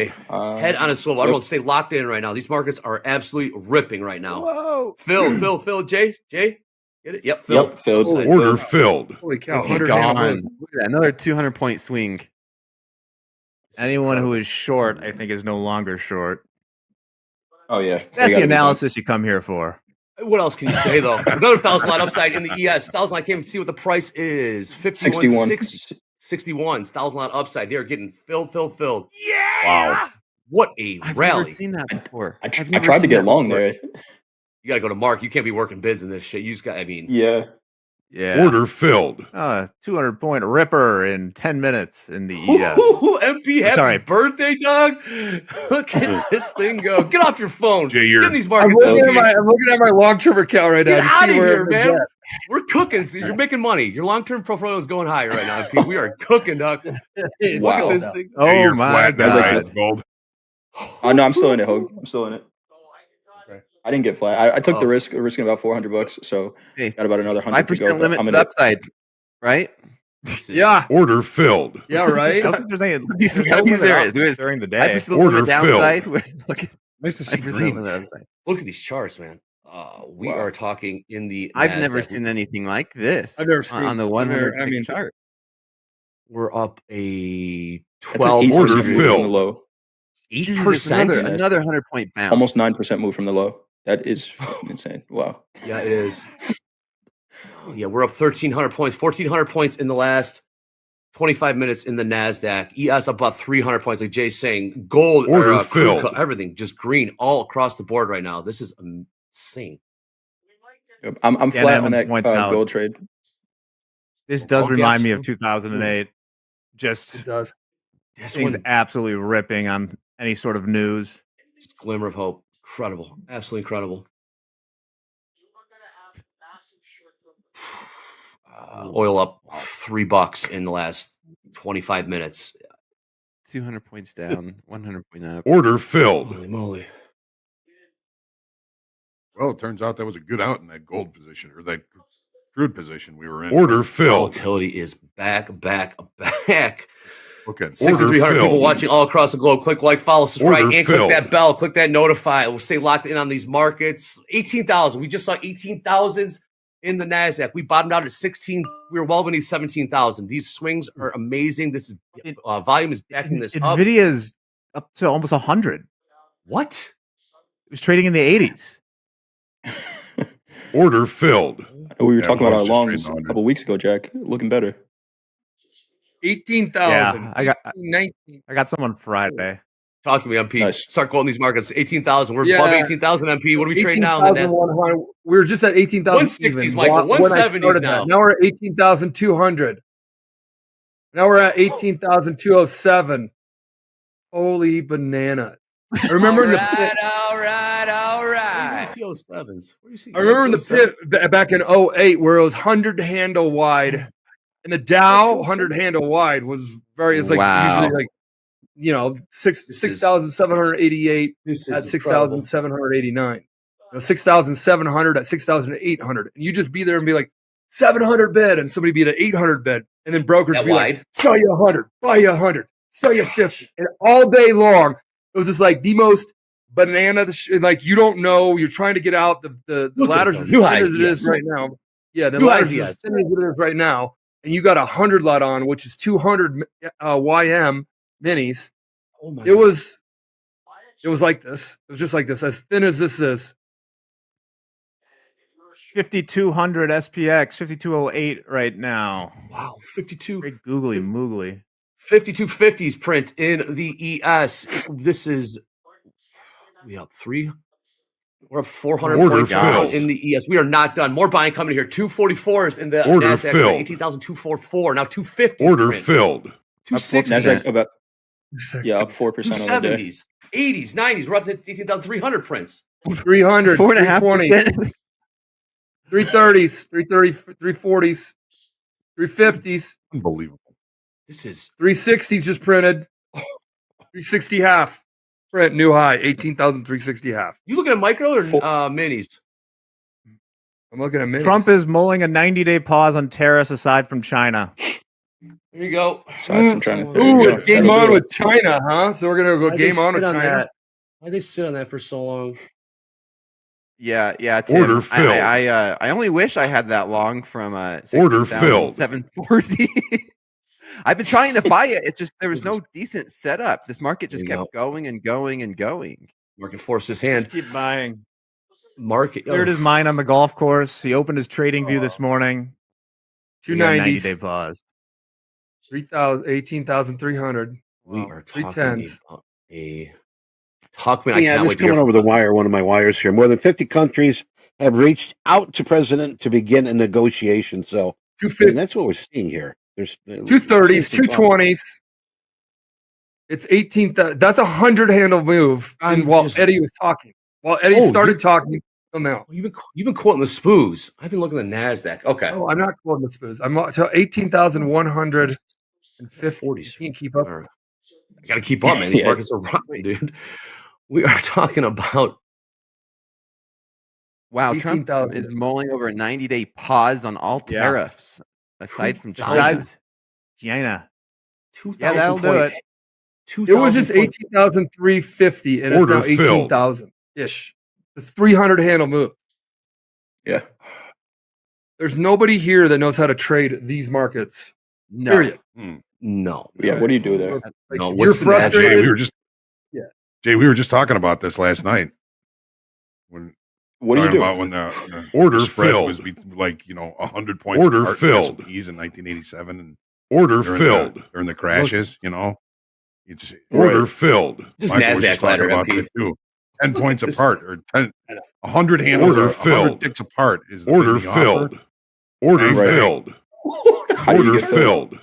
Head on a swivel. Everyone stay locked in right now. These markets are absolutely ripping right now. Whoa. Phil, Jay, get it? Yep, filled. Yep, filled. Order filled. Holy cow! Oh, 100 gone. handle. Look at that. Another 200-point swing. Anyone who is short, I think, is no longer short. Oh yeah, That's the analysis you come here for. What else can you say though? Another 1,000 lot upside in the ES. 1,000. I can't even see what the price is. 51, 61. 1,000 lot upside. They're getting filled. Yeah. Wow. What a I've rally! never seen that before. I tried to get long there. You gotta go to Mark. You can't be working bids in this shit. You just got. I mean, Yeah. Order filled. 200-point ripper in 10 minutes in the ES. MP, happy birthday, dog! Look at this thing go. Get off your phone. Jay, Get in these I'm markets. looking at my long-term account right now. Get to out see of where here, it's man. at. We're cooking. You're making money. Your long-term portfolio is going high right now, MP. We are cooking, dog. It's Look cool. at this thing. Oh Hey, you're my flat now, god! it's gold. Oh no, I'm still in it, Hogue. I'm still in it. Okay. I didn't get flat. I took the risk, risking about $400. So Hey, got about another 100 to go. 5% limit I'm to in the it. upside, right? Yeah, Order filled. yeah, right. I don't think there's any. Be serious. during the day. 5% Order limit downside. Look at Nice to see 5% green. limit upside. Look at these charts, man. We are talking in the. I've never NASDAQ. seen anything like this. I've never seen on the 100 I mean, chart. We're up a That's 12 an 8% Order move from filled. the low. 8%. Another 100-point bounce. Almost 9% move from the low. That is insane. Wow. Yeah, it is. Yeah, we're up 1,300 points, 1,400 points in the last 25 minutes in the NASDAQ. ES up about 300 points, like Jay's saying. Gold, Order crude, filled. everything just green all across the board right now. This is insane. I'm Dan flat on Evans that points out- gold trade. This does Okay, remind me of absolutely. 2008. it Just does. This things one, absolutely ripping on any sort of news. just glimmer of hope. Incredible. Absolutely incredible. Oil up $3 in the last 25 minutes. 200 points down, 100 point up. Order filled. Holy moly. Well, it turns out that was a good out in that gold position or that crude position we were in. Order volatility is back. Okay. Order 6,300 people filled. watching all across the globe. Click like, follow, subscribe, Order and click filled. that bell. Click that notify. We'll stay locked in on these markets. 18,000. We just saw 18,000s in the NASDAQ. We bottomed out at 16. We were well beneath 17,000. These swings are amazing. This is volume is backing this up. Nvidia's up to almost 100. What? It was trading in the 80s. Order filled. We were Yeah, talking well, about our it's just longs trading a under. couple weeks ago, Jack. Looking better. 18,000. Yeah, I got 19. I got some on Friday. Talk to me, MP. Nice. Start quoting these markets. 18,000. We're Yeah. above 18,000, MP. What are we trading now in the NASDAQ? 18,100. We were just at 18,000. 160s, even Michael. when I 170s started now. that. Now we're at 18,200. Now we're at 18,207. Holy banana. I remember in the pit. all right. TO7s. Where do you see? I remember in the pit back in 08 where it was 100 handle wide. And the Dow 100 handle wide was very, it's like Wow. usually like, you know, 6,788 This at is incredible. 6,789. 6,700 at 6,800. And you just be there and be like, 700 bid, and somebody be at 800 bid. And then brokers That be wide? like, sell you 100, buy you 100, sell you 50. And all day long, it was just like the most banana, like you don't know, you're trying to get out. The Look at ladder's those. as New thin highs, as it is yes. right now. Yeah, the New ladder's highs, as yes. thin as it is right now. And you got 100 lot on, which is 200 YM minis. Oh my It was like this. It was just like this, as thin as this is. 5,200 SPX, 5,208 right now. Wow, 52. Great googly moogly. 5250s print in the ES. This is we up 3. We're up 400 Order points down filled. in the ES. We are not done. More buying coming here. 244s in the Order NASDAQ. filled. 18,244. Now 250. Order print. filled. 260s. Nasdaq about up 4% on the day. 270s. 80s. 90s. We're up to 18,300 prints. 300, 320, 4.5%. 330s, 340s, 350s, Unbelievable. This is 360s just printed. 360 half. Print new high, 18,360 half. you looking at micro or Four- minis? I'm looking at minis. Trump is mulling a 90-day pause on tariffs aside from China. There you go. Aside from trying to there Ooh, you go. game That'll on do with it. China, huh? So we're gonna go Why'd game they on with sit China. that? Why'd they sit on that for so long? Yeah, Tim. Order filled. I only wish I had that long from Order filled. 740. I've been trying to buy it. It's just there was no decent setup. This market just There you kept going and going and going. Market forced his hand. Just keep buying. Market Cleared his mind on the golf course. He opened his trading view this morning. 290s. 90-day pause. 18,300. We Wow. are talking 310s. about a Talkman. I Yeah, can't this wait to hear coming over from the wire. One of my wires here. More than 50 countries have reached out to president to begin a negotiation. So, I 250, mean, that's what we're seeing here. There's 230s, 220s. It's 18th. That's a 100 handle move. I'm And while just- Eddie was talking, while Eddie Oh, started talking, till now. You've been quoting the spoos. I've been looking at the Nasdaq. Okay. Oh, I'm not quoting the spoons. I'm to 18,150. 40s. You can't keep up. All right. I got to keep up, man. These Yeah. markets are rocking, dude. We are talking about Wow, Trump 18,000. is mulling over a 90-day pause on all Yeah. tariffs, aside from China. Besides China. 2000 Yeah, that'll do it. It was just 18,350 and it's Order now filled. 18,000 ish. It's 300 handle move. Yeah. There's nobody here that knows how to trade these markets. No. Period. No. Yeah. What do you do there? Like, No, if you're what's the Nasdaq? Jay, frustrated. we were just Yeah. Jay, we were just talking about this last night. When What do you talking do? about when the Order spread filled. was like 100 points. Order apart filled. S&Ps in 1987 and Order during filled. during the crashes. It's Order right. filled. This Michael was Nasdaq just talking ladder, about MP. that too. 10 Look points at this. apart or 100 handles. Order 100 filled. ticks apart is the Order bid offer. filled. Order Right. filled. How do you Order get filled? filled.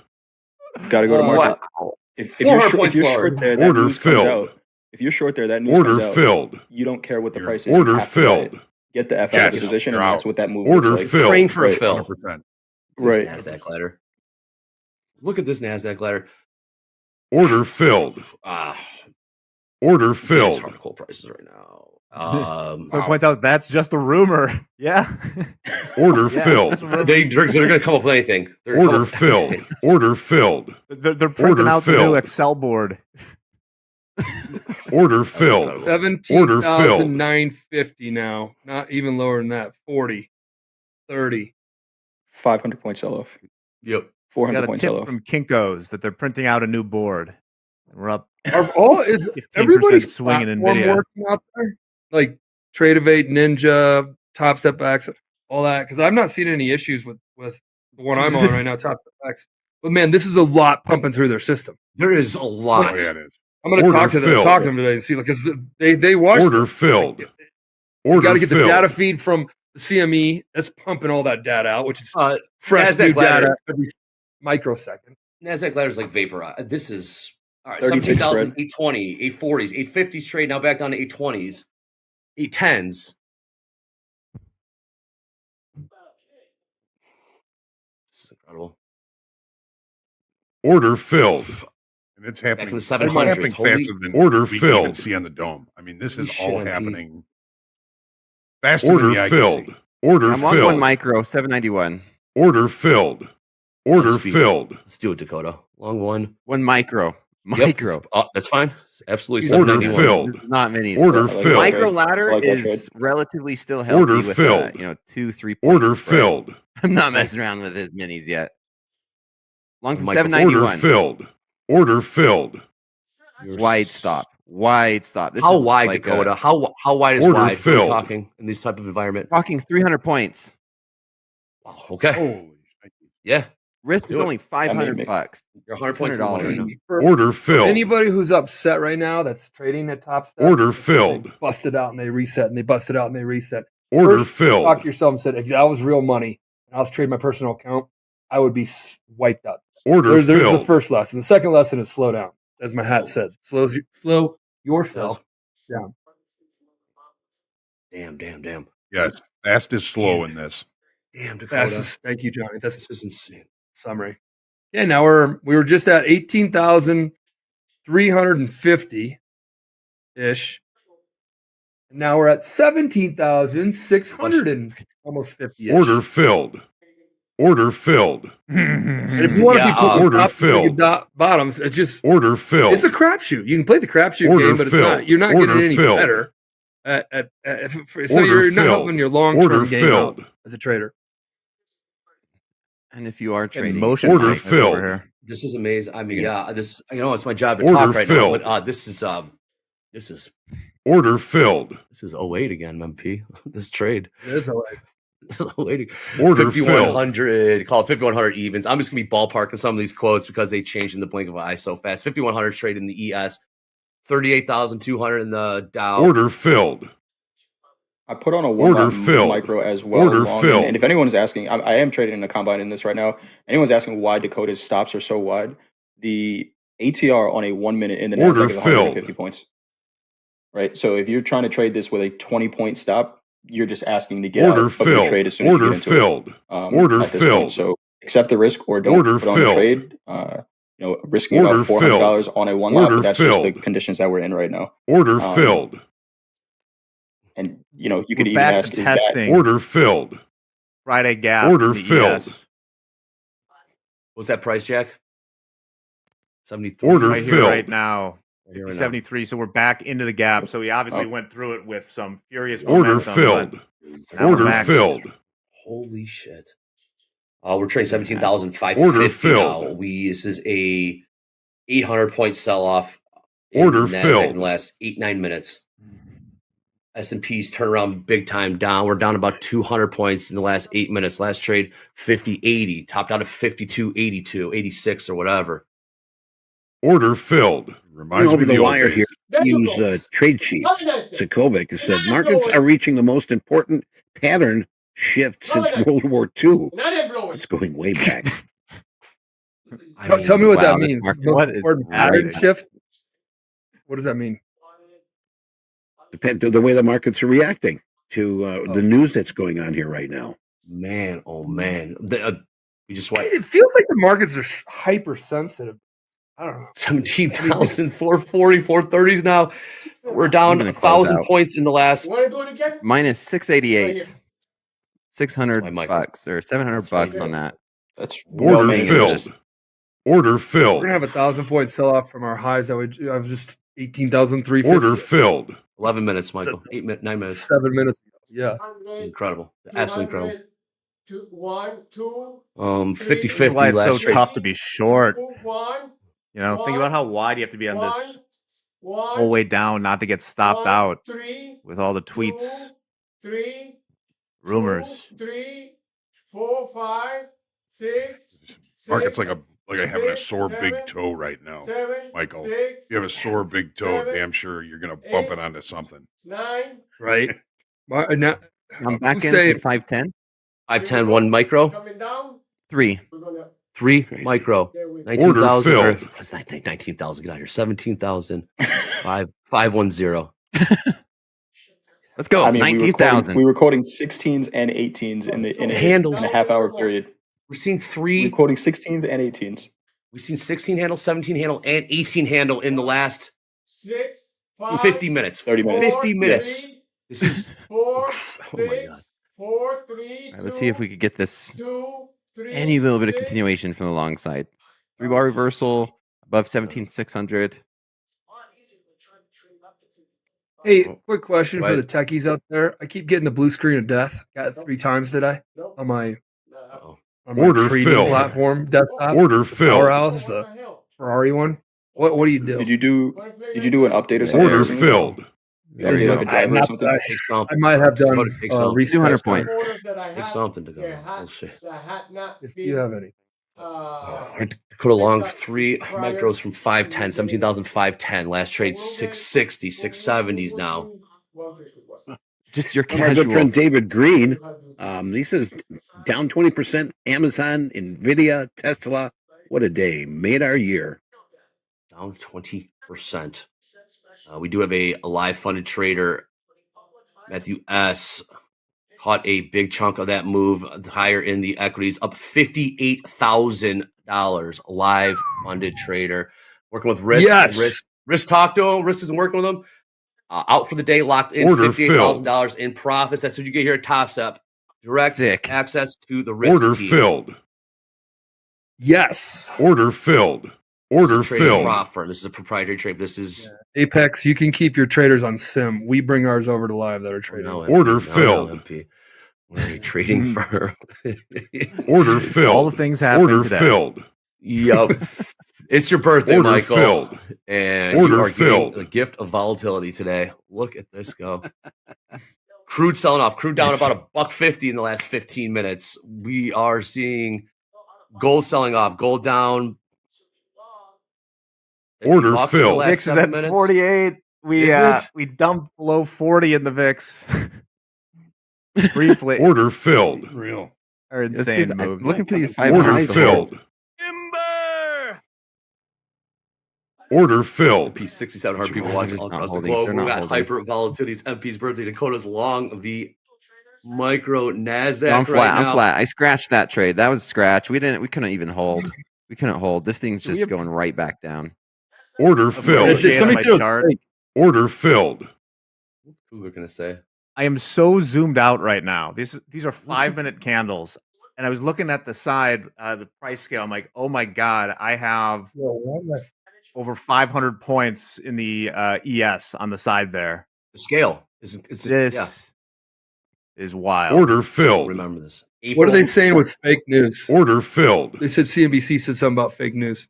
Got to go to market. Wow. If you're 400 short, points if you're lower. short there, that Order news comes filled. out. If you're short there, that news Order comes out. filled. You don't care what the You're- price is. You Order have to buy it. filled. Get the F out of Yes, the position, you're and that's out. what that move Order looks like. filled. Train for a Right. fill. 100%. Right. This Nasdaq ladder. Look at this Nasdaq ladder. Order filled. Order Order It's filled. hard to call prices right now. So it points out that's just a rumor. Yeah. Order Yeah, filled. just a rumor. they're going to come up with anything. They're gonna come Order up with filled. anything. Order filled. They're printing Order out the new filled. Excel board. Order filled. incredible. 17,950 now. Not even lower than that. 40. 30. 500 point sell off. Yep. We 400 got a point sell tip off. from Kinko's that they're printing out a new board. We're up Are all is 15% everybody's swing in platform NVIDIA. working out there? Like Tradeovate, Ninja, TopStepX, all that. Because I'm not seeing any issues with the one I'm on right now, TopStepX. But man, this is a lot pumping through their system. There is a Oh, lot. yeah, it is. I'm going to Order talk to them. filled. Talk to them today and see because they watch. Order filled. You Order got to get the filled. data feed from the CME. That's pumping all that data out, which is fresh Nasdaq new data ladder. every microsecond. Nasdaq ladder is like vapor. This is all right. 30 tick 17,000, spread. 820, 840s, 850s trade now back down to 820s, 810s. This is incredible. Order filled. And it's Back in happening. the It's 700s. happening Holy faster than order we can filled. even see on the dome. I mean, this Holy is shit, all MP. happening faster than Order the eye can filled. see. Order I'm on filled. one micro, 791. Order filled. Order Let's be- filled. Let's do it, Dakota. Long one. One micro. Yep. Micro. Oh, that's fine. It's absolutely Order 791. filled. This is not minis. Order I like filled. Micro trade. ladder I like that is trade. relatively still healthy Order with filled. 2-3 Order points spread. filled. I'm not messing around with his minis yet. Long from Micro- 791. Order filled. Order filled. Wide stop. Wide stop. This How is wide, like Dakota? How wide is Order wide? What are we filled. talking in this type of environment? talking 300 points. Wow. Okay. Holy shit. Yeah. Risk is Do it. only $500 bucks. You're 100 points in the $600 money. right now. Order filled. Anybody who's upset right now that's trading at Top Step, Order they filled. bust it out and they reset, and they bust it out and they reset. Order First, filled. Talk to yourself and said, if that was real money and I was trading my personal account, I would be wiped out. Order There's the filled. first lesson. The second lesson is slow down, as my hat said. Slow yourself down. Damn. Yes. Fast is slow in this. Damn, Dakota. Thank you, Johnny. That's This is insane. summary. Yeah, now we were just at 18,350 ish. Now we're at 17,600 and almost 50 ish. Order filled. Order filled. And if you want to be order filled. Bottoms, it's just order filled. It's a crapshoot. You can play the crapshoot Order game, but it's filled. not. You're not Order getting any filled. better. So Order you're not filled. helping your long Order term game out filled. as a trader. And if you are In trading, motion Order sickness over filled. here. This is amazing. I mean, this it's my job to Order talk right filled. now, but this is Order filled. this is 08 again, MP. This trade. It is all right. This is 08. Order 5100, call it 5100 evens. I'm just gonna be ballparking some of these quotes because they changed in the blink of an eye so fast. 5100 trade in the ES, 38,200 in the Dow. Order filled. I put on a Order one filled. micro as well. Order long, filled. And if anyone's asking, I am trading in the combine in this right now. Anyone's asking why Dakota's stops are so wide, the ATR on a 1 minute in the Order Nasdaq is 150 filled. points. Right. So if you're trying to trade this with a 20-point stop, you're just asking to get Order out of your filled. trade as soon as Order you get into filled. it. Order At this filled. point. So accept the risk or don't Order put on the filled. trade. Risking Order about $400 on a one lot, Order but that's just the filled. conditions that we're in right now. Order filled. And you could We're even back ask, to is that testing Order filled. Friday gap. Order in the filled. ES. What's that price, Jack? 73. Order Right here, filled. right now. Right here right now. 73. So we're back into the gap. So we obviously went through it with some furious Order momentum, filled. but now we're Order back. filled. Holy shit. We're trading 17,550 Order now. filled. This is a 800-point sell-off. Order in Nasdaq filled. in the last 8-9 minutes. S&P's turned around big time down. We're down about 200 points in the last 8 minutes. Last trade, 50.80. Topped out of 52.82, 86 or whatever. Order filled. Reminds me over of the the old wire days. here. Use trade sheet. Sokovic has said markets are reaching the most important pattern shift since World War II. It's going way back. Tell me what wow, that this means. market- Most what is important pattern happening? shift. What does that mean? Depends on the way the markets are reacting to the news that's going on here right now. Man, oh man. We just went It feels like the markets are hypersensitive. I don't know. 17,440, 430s now. We're down gonna close 1,000 out. points in the last. Want to do it again? minus 688, 600 That's my mic. bucks or 700 bucks on that. that's Order Well, filled. Order We're filled. gonna have 1,000-point sell-off from our highs. I was just 18,350. Order filled. 11 minutes, Michael. 9 minutes. 7 minutes. Yeah. It's incredible. Absolutely incredible. 1, 2, 50-50 That's why it's last so trade. tough to be short. 1, Think about how wide you have to be on this 1, whole way down not to get stopped out 3, with all the tweets, 2, 3, rumors. 3, 4, 5, 6. Market's like having a sore big toe right now. Michael, if you have a sore big toe, damn sure you're gonna bump it onto something. 9. Right. I'm back Who's in saying- at 510. 510, 1 micro, Coming down. 3. We're gonna 3 Crazy. micro. there we go. 19,000. Order or- filled. What's that? 19,000. Get out of here. 17,000. 510. Let's go. I mean, 19,000. we were quoting 16s and 18s in Handles. a half hour period. We're seeing We three. were quoting 16s and 18s. We've seen 16 handle, 17 handle, and 18 handle in the last 6, 5, 50 minutes. 30 minutes. 50 minutes. This is 4, oh my 6, God. 4, 3, All right, let's see if we could get this 2, 3, any little bit of 6. continuation from the long side. 3-bar reversal above 17,600. Hey, quick question for Right. the techies out there. I keep getting the blue screen of death. Got it 3 times today Nope. on my Uh-oh. Order trading filled. platform desktop. Order filled. Powerhouse, the Ferrari one. What do you do? Did you do an update or something? Order recently? filled. You updated like a driver or something? Take something. I might have Just done go to take something. recent 200 point. Take something to go. Bullshit. if you have any. Dakota Long, 3 micros from 510, 17,510. Last trade 660, 670s now. Just your My good casual. friend David Green, he says down 20%. Amazon, Nvidia, Tesla. What a day! Made our year. Down 20%. We do have a live funded trader, Matthew S. Caught a big chunk of that move higher in the equities, up $58,000. Live funded trader. Working with Risk. Yes. Risk talked to him. Risk isn't working with him. Out for the day, locked in Order $58,000 in profits. That's what you get here at TopStep. Direct Sick. access to the risk Order team. filled. Yes. Order filled. Order This is a trading filled. prop firm. This is a proprietary trade. This is Apex, you can keep your traders on sim. We bring ours over to live that are trading. Order filled. MP. We're a trading firm. Order filled. All the things happening Order today. filled. Yup. It's your birthday, Order Michael. filled. And Order you are filled. getting the gift of volatility today. Look at this go. Crude selling off. Crude down about $1.50 in the last 15 minutes. We are seeing gold selling off. Gold down. Order $50 in the filled. last VIX is 7 at minutes. 48. Is it? We dumped below 40 in the VIX. Briefly. Order filled. Real. Are Let's see insane I'm moves. looking for these Order 500s to hold. filled. Order filled. MP 6,700 people watching all Not across the holding. globe. They're We not got holding. hyper volatility. It's MP's birthday. Dakota's long. The micro Nasdaq No, I'm flat. right now. I'm flat. I scratched that trade. That was a scratch. We couldn't even hold. We couldn't hold. This thing's Do we just have- going right back down. Order Shade filled. on Somebody my said it was chart. fake. Order filled. What's Cougar gonna say? I am so zoomed out right now. These are 5-minute candles, and I was looking at the side, the price scale. I'm like, oh my god, I have over 500 points in the ES on the side there. The scale is This is wild. Order filled. Remember this. What are they April saying was fake news? Order filled. They said CNBC said something about fake news.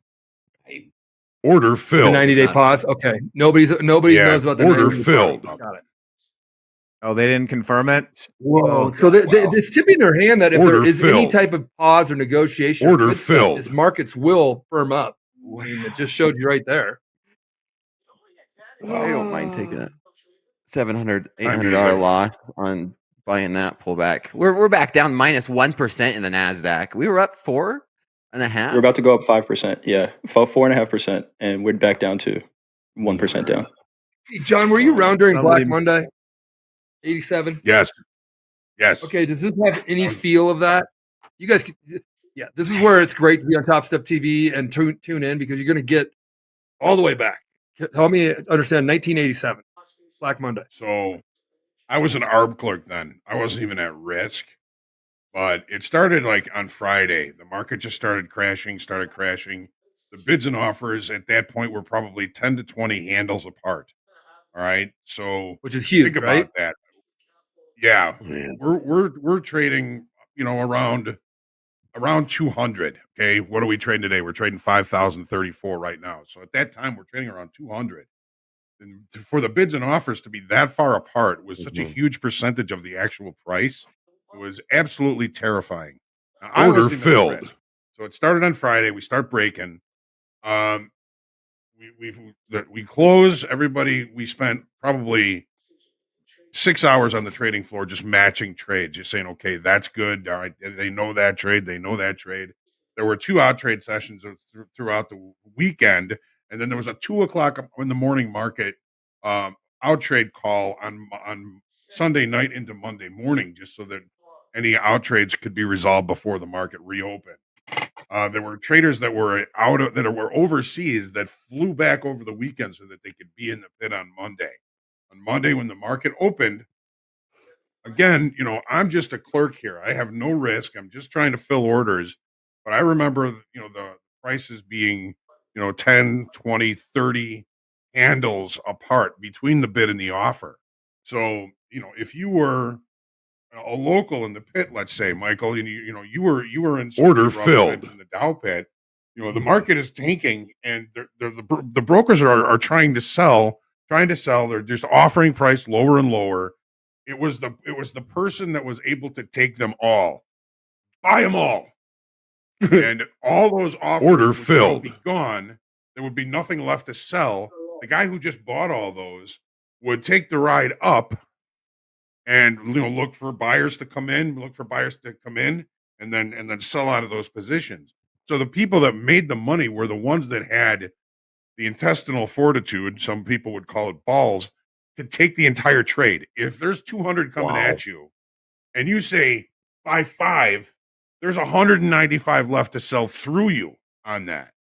Order The filled. 90-day pause. Okay. Nobody Yeah, knows about the order 90-day filled. pause. Got it. Oh, they didn't confirm it. Whoa. So it's tipping their hand that if Order there is any filled. type of pause or negotiation, Order good stuff, filled. is markets will firm up. I mean, it just showed you right there. I don't mind taking a $700, I mean, $800 loss on buying that pullback. We're back down minus 1% in the Nasdaq. We were up 4.5. We're about to go up 5%. Yeah, 4.5%, and we're back down to 1% down. Hey, John, were you around during Somebody- Black Monday? 87. Yes. Yes. Okay. Does this have any feel of that? You guys, yeah. This is where it's great to be on Top Step TV and tune in because you're going to get all the way back. Help me understand 1987, Black Monday. So I was an ARB clerk then. I wasn't even at risk. But it started like on Friday. The market just started crashing. The bids and offers at that point were probably 10 to 20 handles apart. All right. So Which is huge, think right? about that. Yeah. Man. We're trading, around 200. Okay. What are we trading today? We're trading 5,034 right now. So at that time, we're trading around 200. And for the bids and offers to be that far apart was such a huge percentage of the actual price. It was absolutely terrifying. Now, I Order wasn't even at filled. risk. So it started on Friday. We start breaking. We close. Everybody. We spent probably 6 hours on the trading floor just matching trades, just saying, okay, that's good. All right, they know that trade. They know that trade. There were 2 out trade sessions throughout the weekend, and then there was a 2:00 in the morning market out trade call on Sunday night into Monday morning, just so that any out trades could be resolved before the market reopened. There were traders that were were overseas that flew back over the weekend so that they could be in the pit on Monday. On Monday, when the market opened, again, I'm just a clerk here. I have no risk. I'm just trying to fill orders. But I remember, the prices being, 10, 20, 30 handles apart between the bid and the offer. So, if you were a local in the pit, let's say, Michael, and you were in some Order pretty rough filled. times in the Dow pit. The market is tanking, and the brokers are trying to sell. They're just offering price lower and lower. It was the person that was able to take them all, buy them all, and all those offers Order would filled. be gone. There would be nothing left to sell. The guy who just bought all those would take the ride up and look for buyers to come in, and then sell out of those positions. So the people that made the money were the ones that had the intestinal fortitude, some people would call it balls, to take the entire trade. If there's 200 coming at you and you say buy 5, there's 195 left to sell through you on that.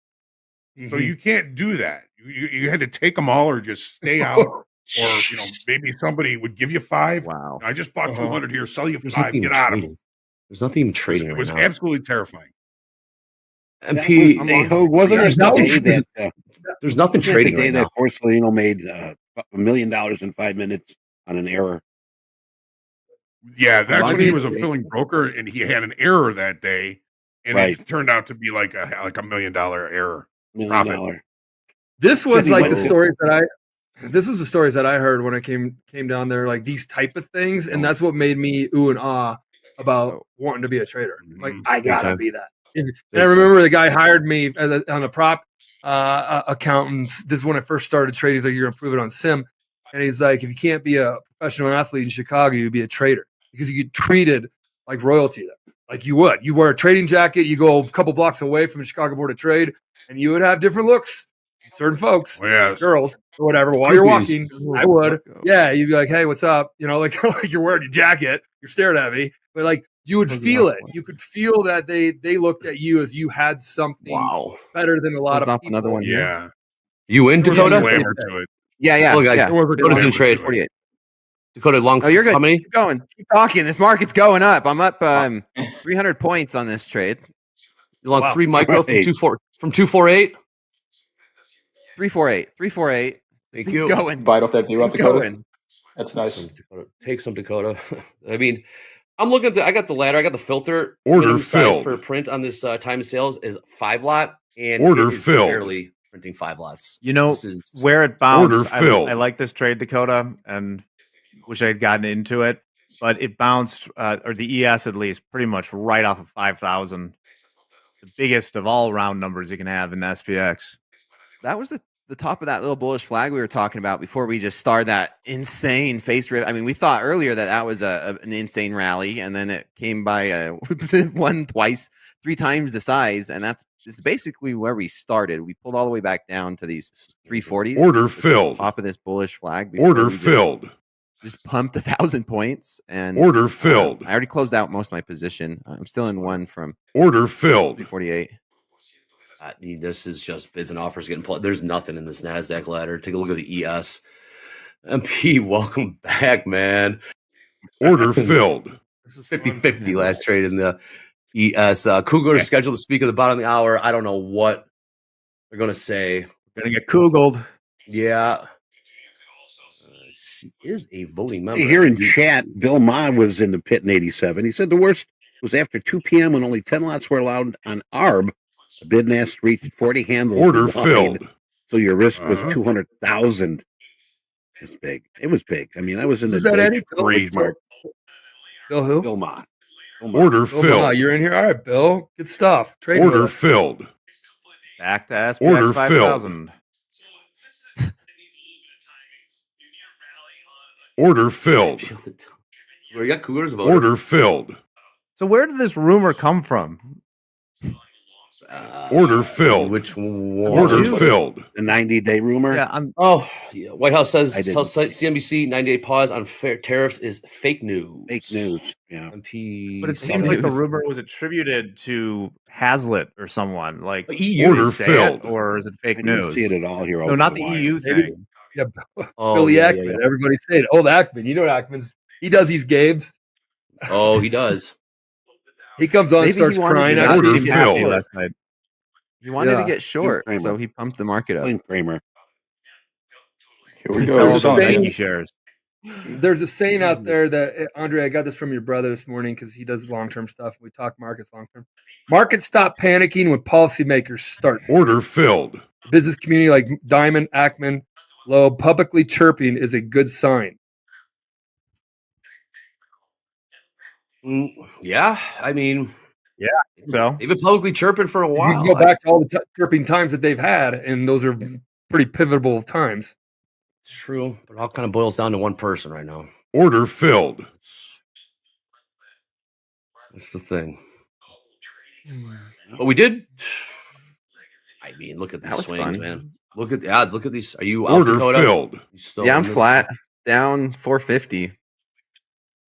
So you can't do that. You had to take them all or just stay out. Or maybe somebody would give you 5. Wow. I just bought 200 here, sell you There's 5, nothing get out of trading. them. There's nothing even trading It right was now. absolutely terrifying. MP, wasn't it the day that there's nothing wasn't it trading the day right that now. Porcelino made $1 million in 5 minutes on an error? Yeah, that's when he was a Lucky. filling broker, and he had an error that day, and Right. it turned out to be like a $1 million error $1 profit. million. This was Except he like went the to- stories that I. This is the stories that I heard when I came down there, like these type of things, and that's what made me ooh and ah about wanting to be a trader. Like I gotta time. be that. And I remember the guy hired me on the prop accountant. This is when I first started trading. He's like, "You're gonna prove it on Sim," and he's like, "If you can't be a professional athlete in Chicago, you'd be a trader because you get treated like royalty there. Like you would. You wear a trading jacket. You go a couple blocks away from the Chicago Board of Trade, and you would have different looks." Certain folks, Yeah. girls, or whatever, while you're Groupies. walking, I would. Yeah, you'd be like, "Hey, what's up?" You know, like you're wearing your jacket, you're staring at me, but like you would feel it. You could feel that they looked at you as you had something Wow. better than a lot Closed of off people. another one here. Yeah. You in, There was Dakota? a Glamour to it. Yeah. Hello, guys. Yeah. There was a Dakota's in glamour trade. to it. 48. Dakota, long. Oh, you're good. How many? Keep going. Keep talking. This market's going up. I'm up 300 points on this trade. You long Wow. 3 micro Right. from 248. 348. 348. Thank It's you. going. Buy it off that view up, It's Dakota. going. That's nice. Take some Dakota. I mean, I'm looking at I got the ladder. I got the filter. Order Minimum size filled. for a print on this time of sales is 5 lot, and Order it is filled. barely printing 5 lots. You know This is where it bounced. Order filled. I like this trade, Dakota, and wish I had gotten into it, but it bounced, or the ES at least, pretty much right off of 5,000. The biggest of all round numbers you can have in the SPX. That was the top of that little bullish flag we were talking about before we just started that insane face rip. I mean, we thought earlier that was an insane rally, and then it came by one, twice, 3 times the size, and that's basically where we started. We pulled all the way back down to these 340s. Order Just filled. Top of this bullish flag. before Order we filled. Just pumped 1,000 points, and Order filled. I already closed out most of my position. I'm still in one from Order filled. 348. I mean, this is just bids and offers getting pulled. There's nothing in this Nasdaq ladder. Take a look at the ES. MP, welcome back, man. Order filled. 50-50 last trade in the ES. Cougar is scheduled to speak at the bottom of the hour. I don't know what they're going to say. Gonna get Kugled. Yeah. She is a voting member. Here in chat, Bill Ma was in the pit in 87. He said the worst was after 2 p.m. when only 10 lots were allowed on ARB. The bid and ask reached 40 handles. Order wide. filled. So your risk was Uh-huh. 200,000. It's big. It was big. I mean, I was in the Is that Eddie? Deutsche Mark. Bill who? Bill Ma. Bill Ma. Order Bill Ma, filled. you're in here. All right, Bill. Good stuff. Trading Order with us. filled. Back to SPX Order 5,000. Order filled. We got Cougars voting. Order filled. So where did this rumor come from? Order filled. Which one? Order you? filled. The 90-day rumor. Yeah, I'm Oh, yeah. White House says I didn't tells CNBC 90-day pause on fair tariffs is fake news. Fake news. Yeah. MP, But it seems like the rumor was attributed to Hazlitt or someone. Like, EU. Order say it, filled. or is it fake I didn't news? see it at all here. No, over not the wire. EU Maybe- thing. Yeah, Oh, Billy yeah, Ackman. yeah, yeah. Everybody say it. Old Ackman. You know Ackman's. He does these games. Oh, he does. He comes on, Maybe and starts he wanted crying. to I Order see him filled. happy. Last night. He wanted Yeah. to get short, Kramer. so he pumped the market up. Blame Kramer. Here we Sell go. There's a some saying- Nike shares. There's a saying out there that Andre, I got this from your brother this morning because he does long-term stuff. We talk markets long-term. Markets stop panicking when policymakers start. Order filled. Business community like Diamond, Ackman, Loeb, publicly chirping is a good sign. Yeah, I mean, So they've been publicly chirping for a You while. can go back to all the chirping times that they've had, and those are pretty pivotal times. It's true, but it all kind of boils down to one person right now. Order filled. That's the thing. But we did. I mean, look at That these was swings, fun. man. Look at these. Are you out, Order Dakota? filled. You still Yeah, in I'm this? flat, down 450.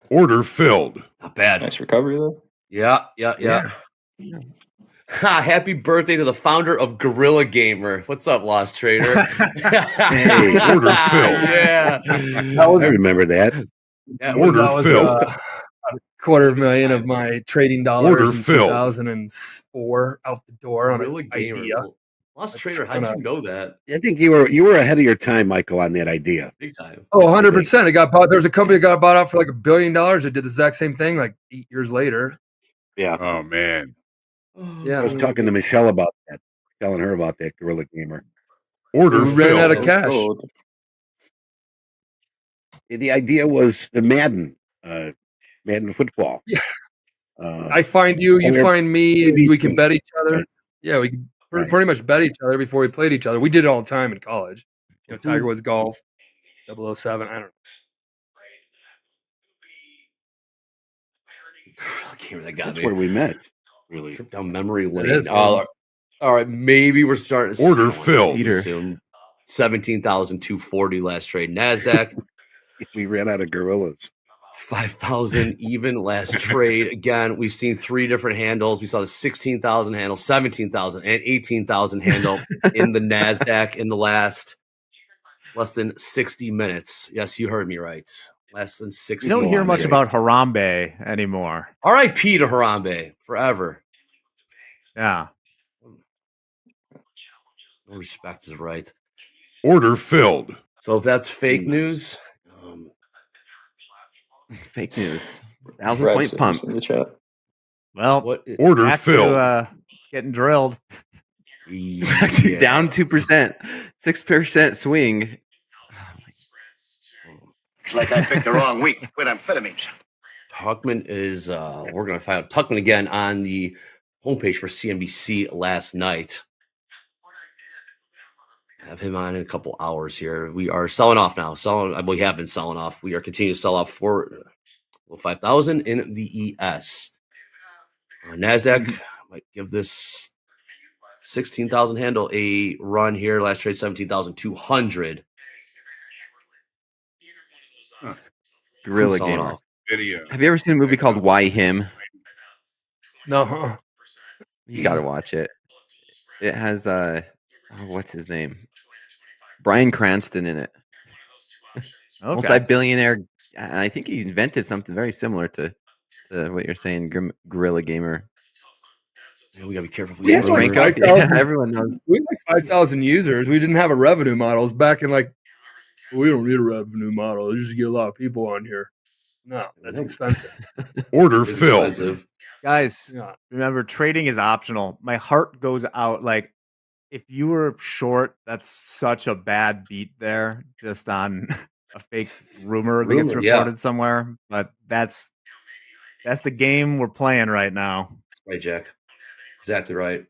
Order filled. Not bad. Nice recovery though. Yeah. Ha, happy birthday to the founder of Gorilla Gamer. What's up, Lost Trader? Hey, order filled. Yeah. I remember that. Yeah, Order That was, filled. $250,000 of my trading dollars in filled. 2004 out the door on Gorilla an Gamer. idea. Lost Trader, how'd you know that? I think you were ahead of your time, Michael, on that idea. Big time. Oh, 100%. It got bought. There was a company that got bought out for like $1 billion that did the exact same thing like 8 years later. Yeah. Oh man. Yeah. I was talking to Michelle about that, telling her about that Gorilla Gamer. We ran out of cash. The idea was the Madden football. Yeah. I find you, you find me, and we can bet each other. Right. Yeah, we can pretty much bet each other before we played each other. We did it all the time in college. You know, Tiger Woods Golf, 007. I don't know. That's where we met. Really, trip down memory lane. All right, maybe we're starting to order filled. Soon. 17,240 last trade. Nasdaq. We ran out of gorillas. 5,000 even last trade. Again, we've seen 3 different handles. We saw the 16,000 handle, 17,000, and 18,000 handle in the Nasdaq in the last less than 60 minutes. Yes, you heard me right. Less than 60. You don't hear much about Harambe anymore. R.I.P. to Harambe forever. Yeah. No respect is right. Order filled. So if that's fake news, fake news. 1,000-point pump in the chat. Well, order filled. Getting drilled. Down 2%, 6% swing. Like I picked the wrong week with amphetamines. Tuckman is, we're going to find out Tuckman again on the homepage for CNBC last night. Have him on in a couple hours here. We are selling off now. We have been selling off. We are continuing to sell off for 5,000 in the ES. Nasdaq might give this 16,000 handle a run here. Last trade 17,200. Gorilla Gamer. Video. Have you ever seen a movie called Why Him? No. You got to watch it. It has what's his name? Bryan Cranston in it. Okay. Multi-billionaire. I think he invented something very similar to what you're saying, Gorilla Gamer. Yeah, we gotta be careful. Yeah, everyone knows. We had like 5,000 users. We didn't have a revenue model. It's back in like, we don't need a revenue model. Just get a lot of people on here. No, that's expensive. Order filled. Expensive. Guys, remember, trading is optional. My heart goes out. Like, if you were short, that's such a bad beat there, just on a fake rumor that gets reported somewhere. But that's the game we're playing right now. Right, Jack. Exactly right.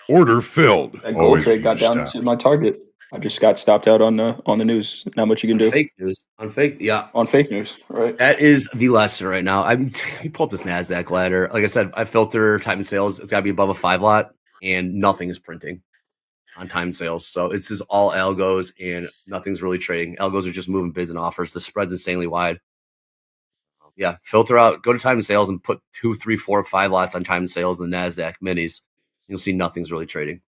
Order filled. That gold trade got down to my target. I just got stopped out on the news. Not much you can do. Fake news. On fake news. Right. That is the lesson right now. You pull up this Nasdaq ladder. Like I said, I filter time and sales. It's got to be above a 5 lot, and nothing is printing on time sales. So it's just all algos, and nothing's really trading. Algos are just moving bids and offers. The spread's insanely wide. Yeah, filter out. Go to time and sales and put 2, 3, 4, 5 lots on time and sales in the Nasdaq minis. You'll see nothing's really trading.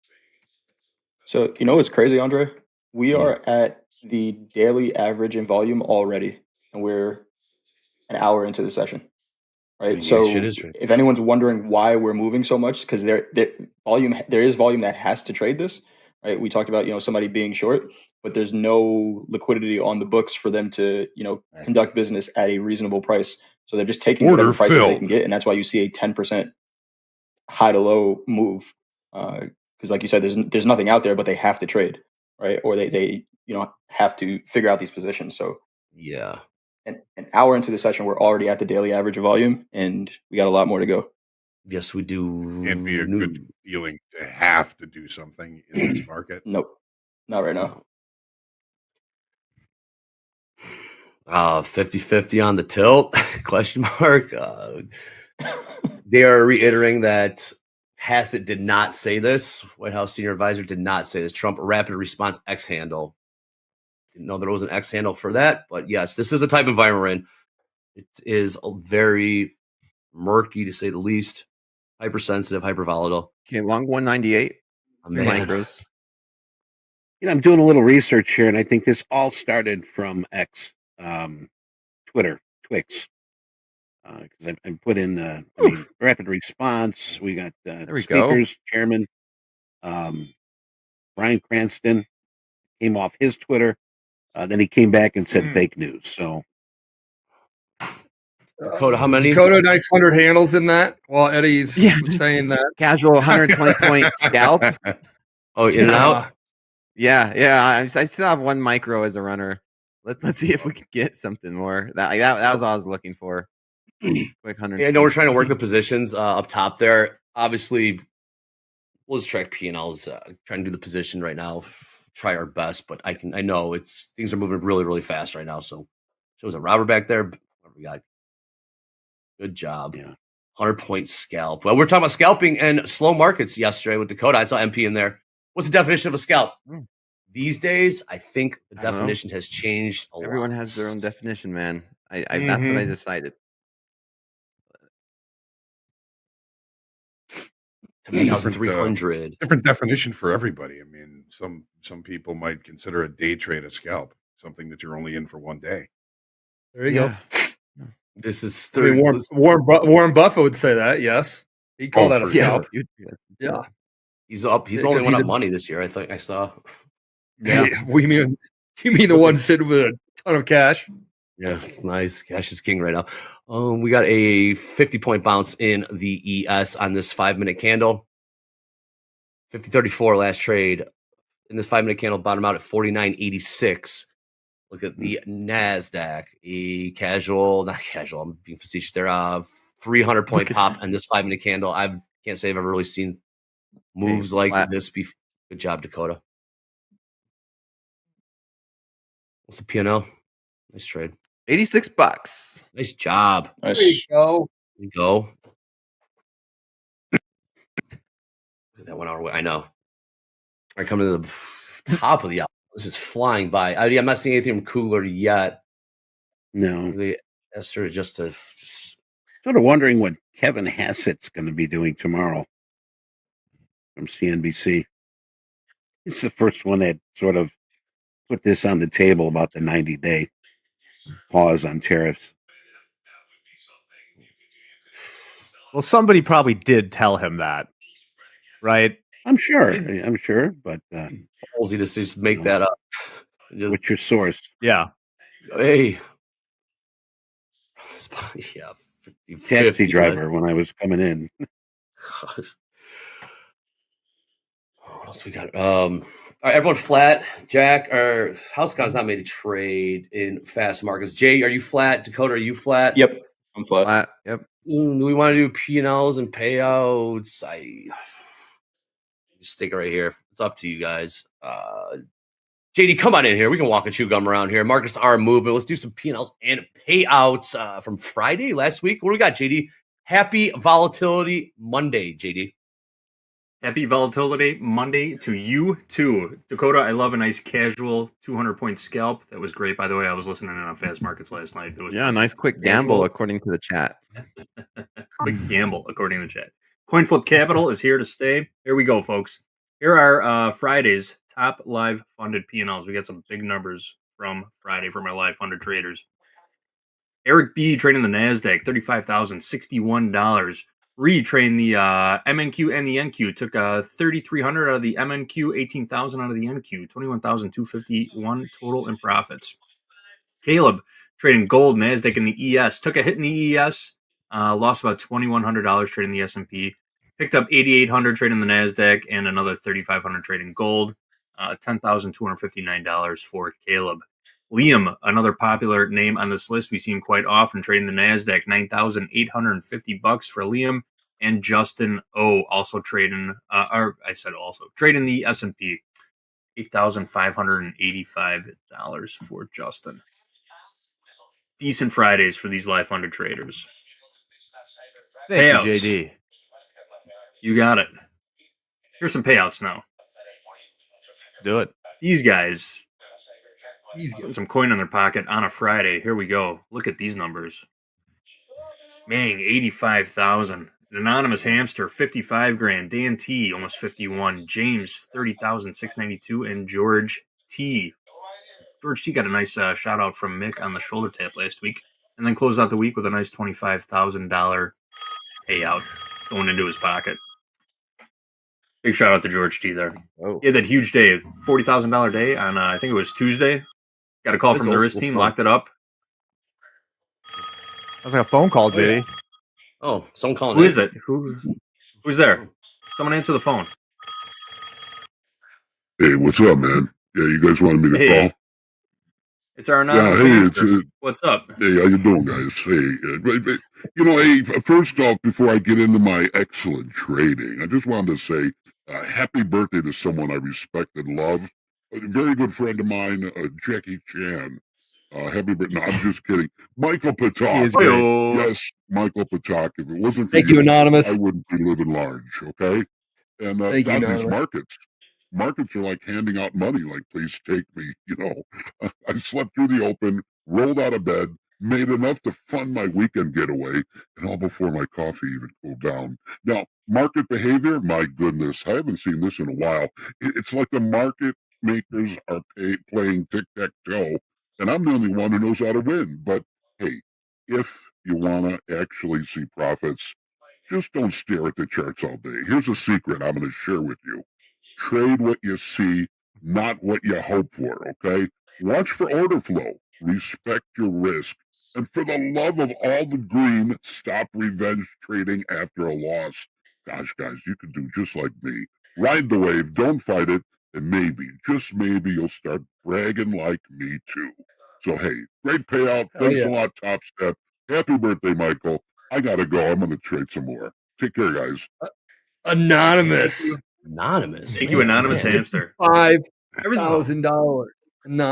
So, you know what's crazy, Andre? We are at the daily average in volume already, and we're an hour into the session, right? So, if anyone's wondering why we're moving so much, because there is volume that has to trade this, right? We talked about, somebody being short, but there's no liquidity on the books for them to, conduct business at a reasonable price. So they're just taking whatever prices they can get, and that's why you see a 10% high to low move. Because like you said, there's nothing out there, but they have to trade, right? Or they have to figure out these positions. So yeah, an hour into the session, we're already at the daily average of volume, and we got a lot more to go. Yes, we do. Can't be a good feeling to have to do something in this market. Nope, not right now. 50-50 on the tilt? Question mark. They are reiterating that Hassett did not say this. White House senior advisor did not say this. Trump rapid response X handle. Didn't know there was an X handle for that, but yes, this is a type of environment we're in. It is very murky to say the least. Hypersensitive, hyper volatile. Okay, long 198. Micros. I'm doing a little research here, and I think this all started from X, Twitter, Twix. because I put in, I mean, rapid response. We got we speakers, chairman, Brian Cranston came off his Twitter. Then he came back and said fake news. So Dakota, how many? Dakota, nice 100 handles in that. While Eddie's saying that casual 120 point scalp. Oh, in and out. Yeah. I still have one micro as a runner. Let's see if we can get something more. That was all I was looking for. Quick 100. Yeah, I know we're trying to work the positions up top there. Obviously, we'll just track P&Ls. Trying to do the position right now. Try our best, but I know things are moving really, really fast right now. So shows a robber back there. We got good job. Yeah. 100-point scalp. Well, we're talking about scalping and slow markets yesterday with Dakota. I saw MP in there. What's the definition of a scalp? These days, I think the definition has changed a lot. Everyone has their own definition, man. That's what I decided. Different definition for everybody. I mean, some people might consider a day trade a scalp, something that you're only in for one day. There you go. This is Warren Buffett would say that. Yes, he'd call that a scalp. Yeah, he's up. He's the only one up money this year. I think I saw. Yeah, you mean the one sitting with a ton of cash? Yeah, nice. Cash is king right now. We got a 50-point bounce in the ES on this 5-minute candle. 50.34 last trade. In this 5-minute candle, bottom out at 49.86. Look at the Nasdaq. Not casual. I'm being facetious there. 300-point pop on this 5-minute candle. I can't say I've ever really seen moves like this. Good job, Dakota. What's the P&L? Nice trade. $86. Nice job. Nice. There you go. There you go. Look at that 1 hour way. I know. All right, coming to the top of the hour. This is flying by. I'm not seeing anything from Cooler yet. No. That's sort of just sort of wondering what Kevin Hassett's going to be doing tomorrow from CNBC. It's the first one that sort of put this on the table about the 90-day pause on tariffs. Well, somebody probably did tell him that, right? I'm sure, but ballsy to just make that up. What's your source? Yeah. Hey. Yeah. 50, taxi driver when I was coming in. Gosh. What else we got? All right, everyone flat. Jack, our HouseCon's not made a trade in fast markets. Jay, are you flat? Dakota, are you flat? Yep, I'm flat. Yep. Do we want to do P&Ls and payouts? Just stick it right here. It's up to you guys. JD, come on in here. We can walk and chew gum around here. Markets are moving. Let's do some P&Ls and payouts from Friday last week. What do we got, JD? Happy Volatility Monday, JD. Happy Volatility Monday to you, too. Dakota, I love a nice casual 200-point scalp. That was great, by the way. I was listening in on Fast Markets last night. It was nice quick gamble, according to the chat. Quick gamble, according to the chat. CoinFlip Capital is here to stay. Here we go, folks. Here are Friday's top live funded P&Ls. We got some big numbers from Friday from our live funded traders. Eric B. trading the Nasdaq, $35,061. Retrain the MNQ and the NQ. Took 3,300 out of the MNQ, 18,000 out of the NQ, 21,251 total in profits. Caleb trading gold, Nasdaq, and the ES. Took a hit in the ES, lost about $2,100 trading the S&P. Picked up 8,800 trading the Nasdaq and another 3,500 trading gold. $10,259 for Caleb. Liam, another popular name on this list. We see him quite often trading the Nasdaq, $9,850 for Liam. And Justin O also trading, trading the S&P, $8,585 for Justin. Decent Fridays for these live funded traders. Thank you, JD. You got it. Here's some payouts now. Let's do it. These guys, putting some coin in their pocket on a Friday. Here we go. Look at these numbers. Mang, 85,000. Anonymous Hamster, 55 grand. Dan T, almost 51. James, 30,692. And George T. George T got a nice shout out from Mick on the shoulder tap last week. and then closed out the week with a nice $25,000 payout going into his pocket. Big shout out to George T there. Oh. He had that huge day, $40,000 day on I think it was Tuesday. Got a call That's from the old risk school team, fun. locked it up. That's like a phone call, JD. Oh, someone calling. Who is it? Who's there? Someone answer the phone. Hey, what's up, man? Yeah, you guys wanted me to Hey. call? It's our Yeah, anonymous hey, answer. What's up? Hey, how you doing, guys? Hey, you know, hey, first off, before I get into my excellent trading, I just wanted to say happy birthday to someone I respect and love. A very good friend of mine, Jackie Chan. Happy birthday. No, I'm just kidding. Michael He Patak. is great. Yes, Michael Patak. If it wasn't for Thank you, Anonymous. I wouldn't be living large, okay? And Thank you, God, these Anonymous. markets are like handing out money, like, please take me, you know. I slept through the open, rolled out of bed, made enough to fund my weekend getaway, and all before my coffee even cooled down. Now, market behavior, my goodness, I haven't seen this in a while. It's like the market makers are playing tic-tac-toe, and I'm the only one who knows how to win. But hey, if you want to actually see profits, just don't stare at the charts all day. Here's a secret I'm going to share with you. Trade what you see, not what you hope for, okay? Watch for order flow. Respect your risk. And for the love of all the green, stop revenge trading after a loss. Gosh, guys, you can do just like me. Ride the wave, don't fight it, and maybe, just maybe, you'll start bragging like me too. So, hey, great payout. Thanks a lot, Top Step. Happy birthday, Michael. I got to go. I'm going to trade some more. Take care, guys. Anonymous. Anonymous. Thank you, Anonymous Hamster. $5,000.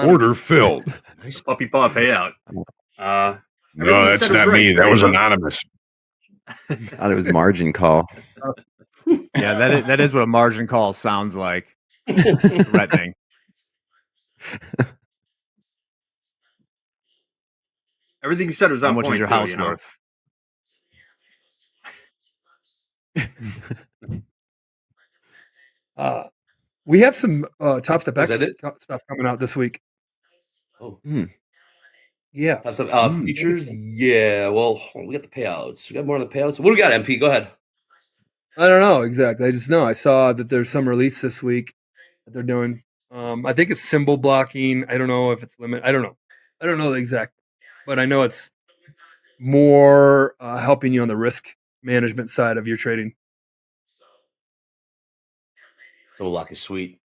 Order filled. Nice puppy paw payout. No, everything you that's said was not right me. That today, was huh? anonymous. Thought it was margin call. Yeah, that is what a margin call sounds like. Threatening. Everything you said was How on much point is your too, house you know? worth? We have some TopStepX Is that it? stuff coming out this week. Oh. Yeah. Top stuff. Futures? Yeah. Well, we got the payouts. We got more on the payouts. What do we got, MP? Go ahead. I don't know exactly. I just know I saw that there's some release this week that they're doing. I think it's symbol blocking. I don't know if it's limit. I don't know. I don't know the exact, but I know it's more helping you on the risk management side of your trading. Symbol block is sweet.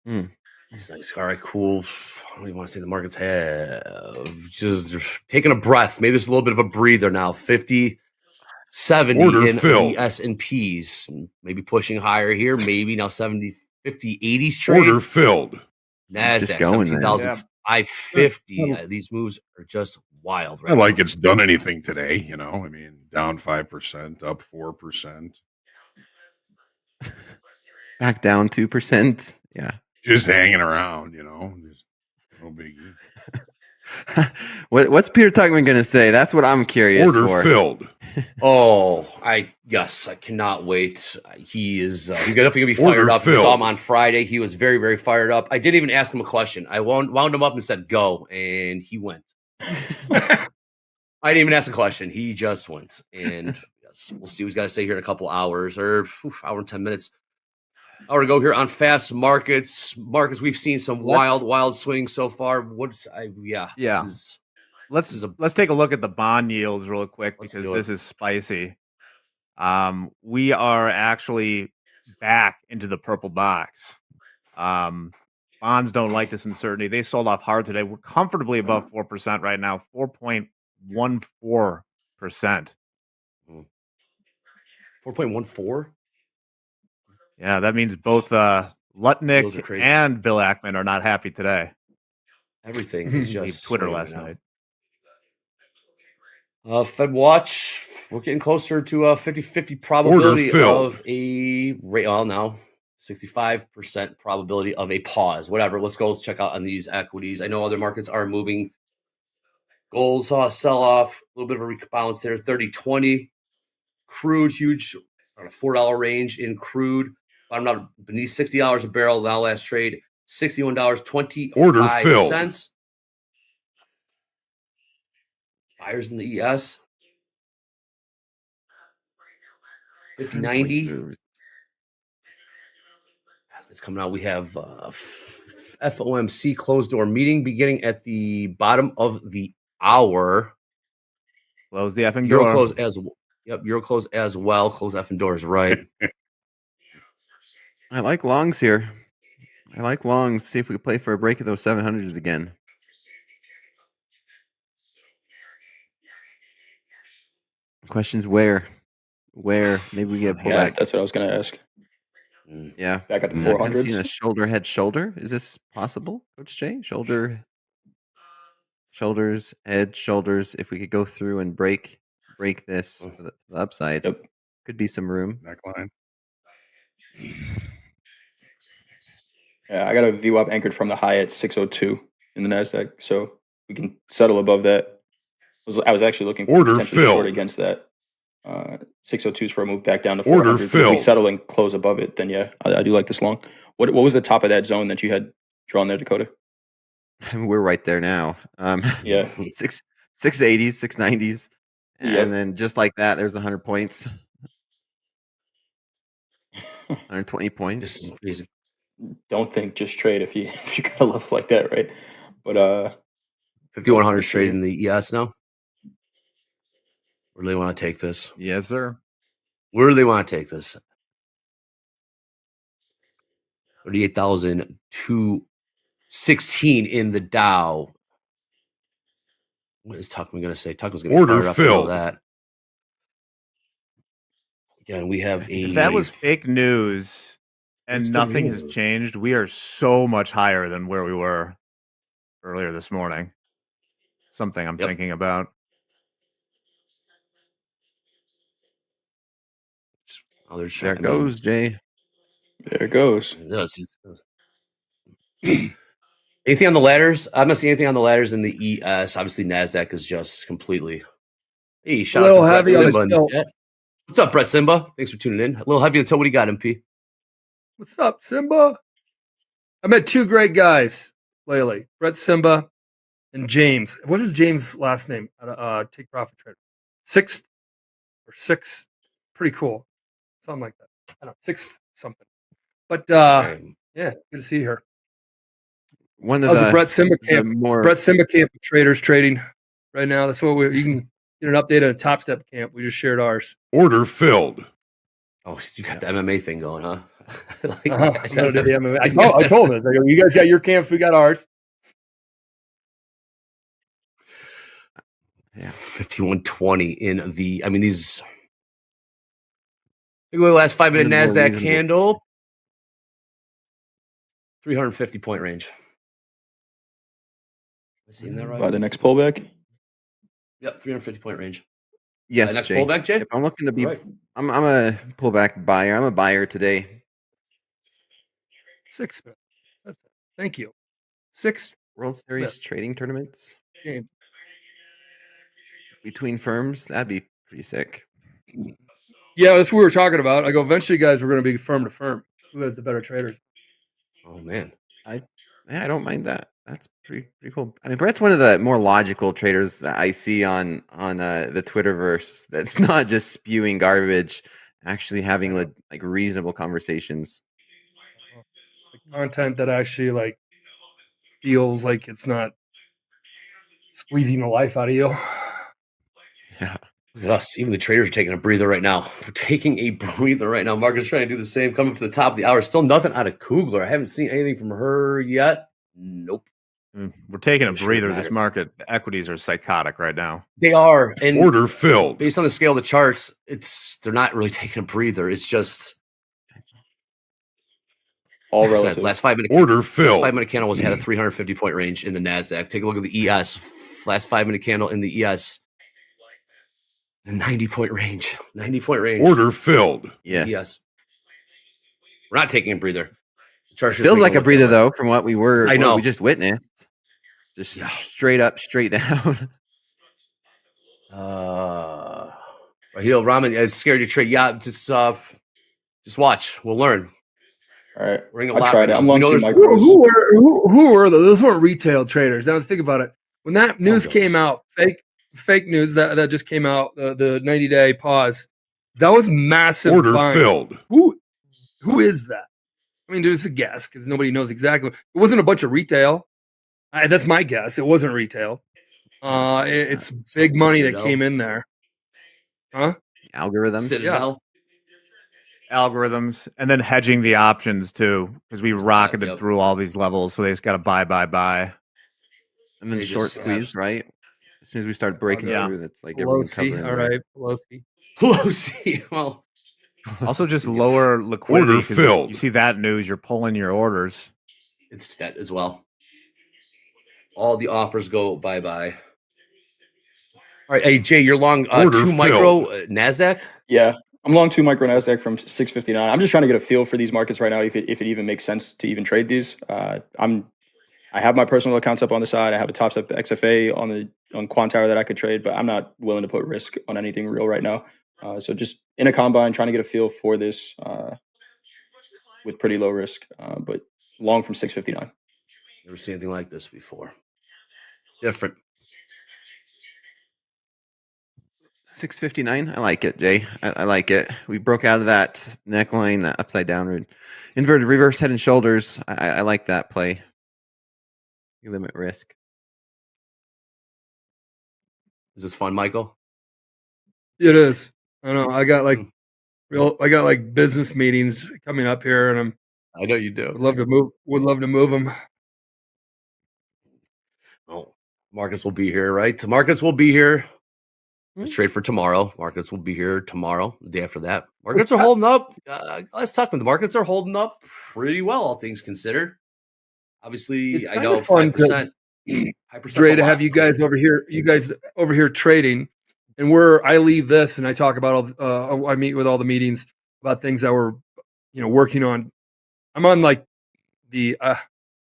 It's nice. All right, cool. I don't even want to say the markets have just taking a breath. Maybe there's a little bit of a breather now. 50, 70 Order in filled. the S&Ps. Maybe pushing higher here. Maybe now 70, 50, 80s trade. Order filled. Nasdaq, going, man. 17,550. These moves are just wild right Not like now. it's done anything today, you know. I mean, down 5%, up 4%. Back down 2%. Yeah. Just hanging around, you know. Just no biggie. What's Peter Tuckman going to say? That's what I'm curious Order for. filled. I cannot wait. He is he's definitely gonna be fired Order up. You saw filled. him on Friday. He was very, very fired up. I didn't even ask him a question. I wound him up and said go, and he went. I didn't even ask a question. He just went. And yes, we'll see what he's got to say here in a couple hours or hour and 10 minutes. Hour to go here on fast markets. Markets, we've seen some wild swings so far. Yeah. Let's take a look at the bond yields real quick because this is spicy. We are actually back into the purple box. Bonds don't like this uncertainty. They sold off hard today. We're comfortably above 4% right now, 4.14%. 4.14? Yeah, that means both Lutnick and Bill Ackman are not happy today. Everything is Leave just Twitter swinging last right night. now. Fed watch. We're getting closer to a 50-50 probability of a rate. Well, now 65% probability of a pause. Whatever. Let's go. Let's check out on these equities. I know other markets are moving. Gold saw a sell off. A little bit of a rebalance there. 30-20. Crude huge on a $4 range in crude. Bottom out beneath $60 a barrel. Now last trade $61.25. Order filled. Buyers in the ES. 5090. It's coming out. We have FOMC closed door meeting beginning at the bottom of the hour. Close the effing Euro door. close as Euro close as well. Close effing doors, right? I like longs here. I like longs. See if we can play for a break of those 700s again. Questions where? Maybe we get pullback. Yeah, that's what I was going to ask. Yeah. Back at the I've kind of seen 400s. a shoulder, head, shoulder. Is this possible, Coach Jay? Shoulder, shoulders, head, shoulders. If we could go through and break this to the upside, could be some room. Neckline. Yeah, I got a VWAP anchored from the high at 602 in the Nasdaq, so we can settle above that. I was actually looking for Order potentially short filled. against that. 602s for a move back down to Order 400s. If we filled. settle and close above it, then yeah, I do like this long. What was the top of that zone that you had drawn there, Dakota? We're right there now. Yeah. 680s, 690s, and then just like that, there's 100 points. 120 points. This is amazing. Don't think, just trade if you got a level like that, right? But 5100 trade in the ES now. Where do they want to take this? Yes, sir. Where do they want to take this? 38,216 in the Dow. What is Tuckman going to say? Tuckman's going to Order fire up filled. all that. Again, we have a. If that was fake news and What's the nothing has news? changed, we are so much higher than where we were earlier this morning. Something I'm thinking about. Oh, there's There it goes, Jay. There it goes. Anything on the ladders? I'm not seeing anything on the ladders in the ES. Obviously, Nasdaq is just completely. Hey, shout out to Brett heavy on Simba the in the tilt. chat. What's up, Brett Simba? Thanks for tuning in. A little heavy on the tilt. What do you got, MP? What's up, Simba? I met two great guys lately, Brett Simba and James. What is James' last name? Take Profit Trader. Six. Pretty cool. Something like that. I don't know. 6 something. But yeah, good to see her. One That of was the a Brett Simba camp. more Brett Simba camp of traders trading right now. That's what you can get an update on a Top Step camp. We just shared ours. Order filled. Oh, you got the MMA thing going, huh? I'm gonna do the MMA. I told them. I go, you guys got your camps, we got ours. Yeah, 5120 in the. I mean, these. Look at the last 5 minute One of the more Nasdaq reasonable. candle. 350 point range. Am I seeing that right? By the next pullback? Yep, 350 point range. Yes, next Jay. pullback, Jay? If I'm looking to be, Right. I'm a pullback buyer. I'm a buyer today. 6. Thank you. 6 World Series trading tournaments games. between firms. That'd be pretty sick. Yeah, that's what we were talking about. I go, eventually, guys, we're going to be firm to firm. Who has the better traders? Oh man, I don't mind that. That's pretty cool. I mean, Brett's one of the more logical traders that I see on the Twitterverse. That's not just spewing garbage, actually having like reasonable conversations. Like content that actually like feels like it's not squeezing the life out of you. Yeah. look at us. Even the traders are taking a breather right now. We're taking a breather right now. Marcus trying to do the same. Coming up to the top of the hour. Still nothing out of Kugler. I haven't seen anything from her yet. Nope. We're taking a It shouldn't breather. This matter. market, the equities are psychotic right now. They are. And Order filled. based on the scale of the charts, they're not really taking a breather. It's just All like I said, relative. last 5 minute Order last filled. 5 minute candle had a 350 point range in the Nasdaq. Take a look at the ES. Last 5 minute candle in the ES. A 90 point range. 90 point range. Order filled. Yes. We're not taking a breather. The chart's just Feels making like a look breather better. though, from what we know. we just witnessed. Just straight up, straight down. Raheel Rahman is scared to trade. Yeah, just watch. We'll learn. All right. We're in a I lot tried right it. now. I'm We long know two there's- micros. Who were those? Those weren't retail traders. Now think about it. When that news came out, fake news that just came out. The 90-day pause. That was massive. Order buying. filled. Who is that? I mean, there's a guess because nobody knows exactly. It wasn't a bunch of retail. That's my guess. It wasn't retail. It's big money that came in there. Huh? Algorithms. Citadel. Algorithms, and then hedging the options too, because we rocketed through all these levels, so they just got to buy. And then short squeeze, right? As soon as we start breaking through, that's like everyone covering. All right, Pelosi. Well, also just lower liquidity. Order filled. You see that news, you're pulling your orders. It's that as well. All the offers go bye. All right, hey Jay, you're long 2 micro Nasdaq. Yeah, I'm long 2 micro Nasdaq from 659. I'm just trying to get a feel for these markets right now. If it even makes sense to even trade these. I have my personal accounts up on the side. I have a TopStep XFA on Quantower that I could trade, but I'm not willing to put risk on anything real right now. So just in a combine, trying to get a feel for this with pretty low risk, but long from 659. Never seen anything like this before. It's different. 659. I like it, Jay. I like it. We broke out of that neckline, that upside down inverted reverse head and shoulders. I like that play. You limit risk. Is this fun, Michael? It is. I know. I got like business meetings coming up here, and I know you do. Would love to move them. Oh, markets will be here, right? The markets will be here. Let's trade for tomorrow. Markets will be here tomorrow, the day after that. Markets are holding up. Let's talk about the markets are holding up pretty well, all things considered. Obviously, I know 5%. Dre, to have you guys over here trading, and I leave this and I talk about I meet with all the meetings about things that we're working on. I'm on like the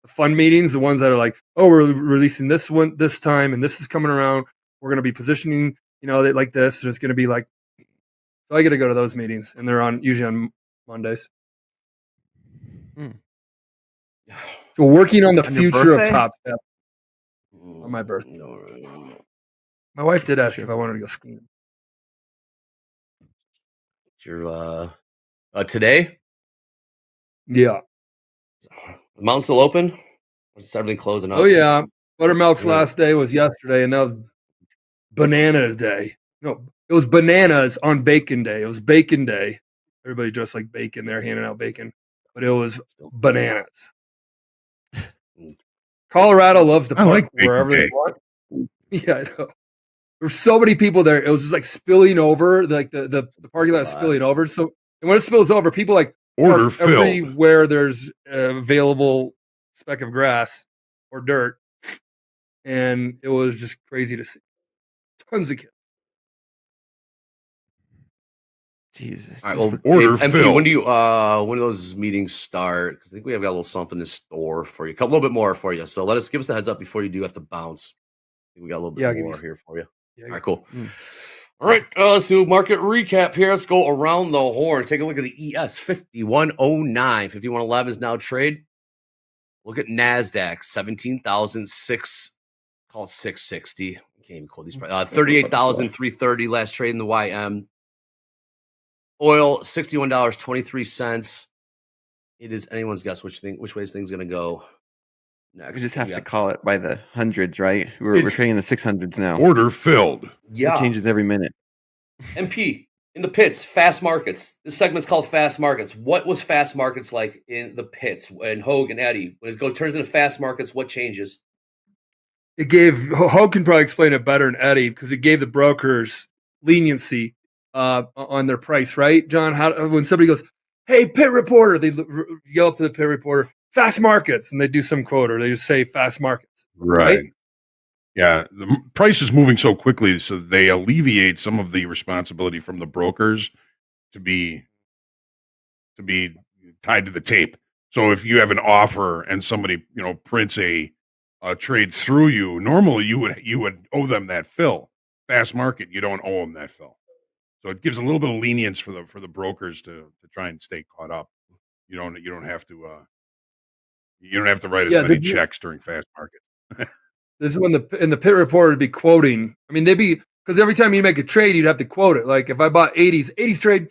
fun meetings, the ones that are like, oh, we're releasing this one this time, and this is coming around. We're going to be positioning, like this, and it's going to be like. So I got to go to those meetings, and they're usually on Mondays. So working on the future of TopStep on my birthday. My wife did ask if I wanted to go skiing. Your today? Yeah. The mountain's still open? Or is everything closing up? Oh yeah. Buttermilk's last day was yesterday, and that was banana day. No, it was bananas on bacon day. It was bacon day. Everybody dressed like bacon there, handing out bacon. But it was bananas. Colorado loves to park wherever they want. Yeah, I know. There's so many people there. It was just like spilling over, like the parking lot spilling over. So and when it spills over, people like order filled everywhere there's available speck of grass or dirt, and it was just crazy to see. Tons of kids. Jesus. All right, well, order filled. When do those meetings start? Because I think we have got a little something in store for you, a little bit more for you. So give us a heads up before you do have to bounce. I think we got a little bit more here for you. All right, cool. All right, let's do a market recap here. Let's go around the horn. Take a look at the ES 5109. 5111 is now trade. Look at NASDAQ 17,006. Call it 660. I can't even quote these. 38,330 last trade in the YM. Oil $61.23. It is anyone's guess which way this thing's gonna go next. We just have to call it by the hundreds, right? We're trading the 600s now. Order filled. Yeah, it changes every minute. MP in the pits, fast markets. This segment's called fast markets. What was fast markets like in the pits? And Hogue and Eddie, when it turns into fast markets, what changes? It gave Hogue can probably explain it better than Eddie because it gave the brokers leniency on their price, right, John? When somebody goes, "Hey, pit reporter," they yell up to the pit reporter, "Fast markets," and they do some quote or they just say "fast markets." Right? Yeah, the price is moving so quickly, so they alleviate some of the responsibility from the brokers to be tied to the tape. So if you have an offer and somebody prints a trade through you, normally you would owe them that fill. Fast market, you don't owe them that fill. So it gives a little bit of lenience for the brokers to try and stay caught up. You don't have to write as many checks during fast market. This is when the pit reporter would be quoting. I mean, they'd be, because every time you make a trade, you'd have to quote it. Like if I bought 80s trade,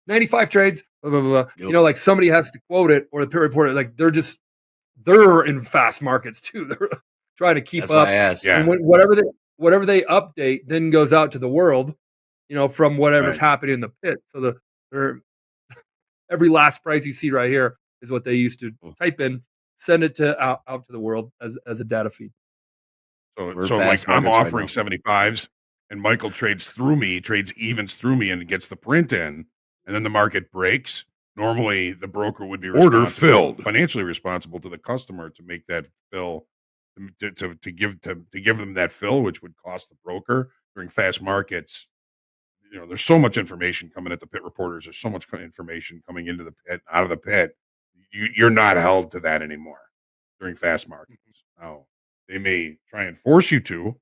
95 trades, blah, blah, blah. Yep. You know, like somebody has to quote it, or the pit reporter, like they're in fast markets too. They're trying to keep That's up. why I asked. And whatever they update then goes out to the world, you know, from whatever's happening in the pit. So every last price you see right here is what they used to type in, send it out to the world as a data feed. So like I'm offering 75s, and Michael trades evens through me, and gets the print in, and then the market breaks. Normally, the broker would be financially responsible to the customer to make that fill, to give them that fill, which would cost the broker during fast markets. You know, there's so much information coming at the pit reporters. There's so much information coming into the pit, out of the pit. You're not held to that anymore during fast markets. Now, they may try and force you to.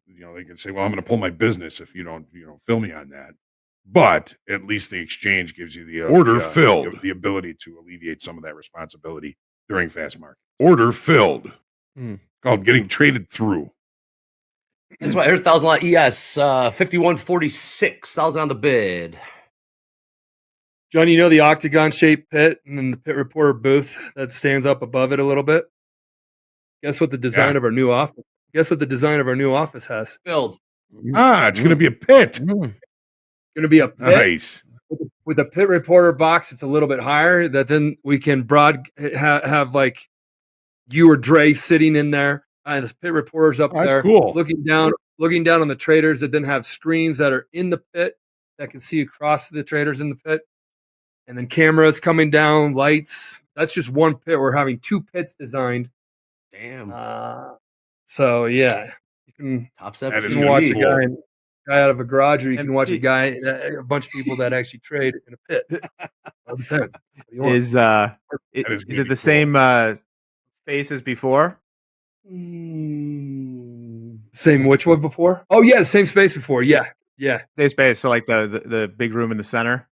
You know, they can say, "Well, I'm going to pull my business if you don't, fill me on that." But at least the exchange gives you the the ability to alleviate some of that responsibility during fast market. Order filled. Called getting traded through. That's why I heard 1,000 lot ES 5146,000 on the bid. John, you know the octagon shaped pit and then the pit reporter booth that stands up above it a little bit? Guess what the design of our new office? Guess what the design of our new office has? Filled. It's going to be a pit. Going to be a pit. Nice. With a pit reporter box, it's a little bit higher. That then we can have like you or Dre sitting in there, and the pit reporters up there, cool. looking down on the traders that then have screens that are in the pit that can see across the traders in the pit, and then cameras coming down, lights. That's just one pit. We're having 2 pits designed. Damn. So yeah, you can watch a guy out of a garage, or you can watch a bunch of people that actually trade in a pit. Is it the same space as before? Same which one before? Oh yeah, the same space before. Yeah. Same space. So like the big room in the center.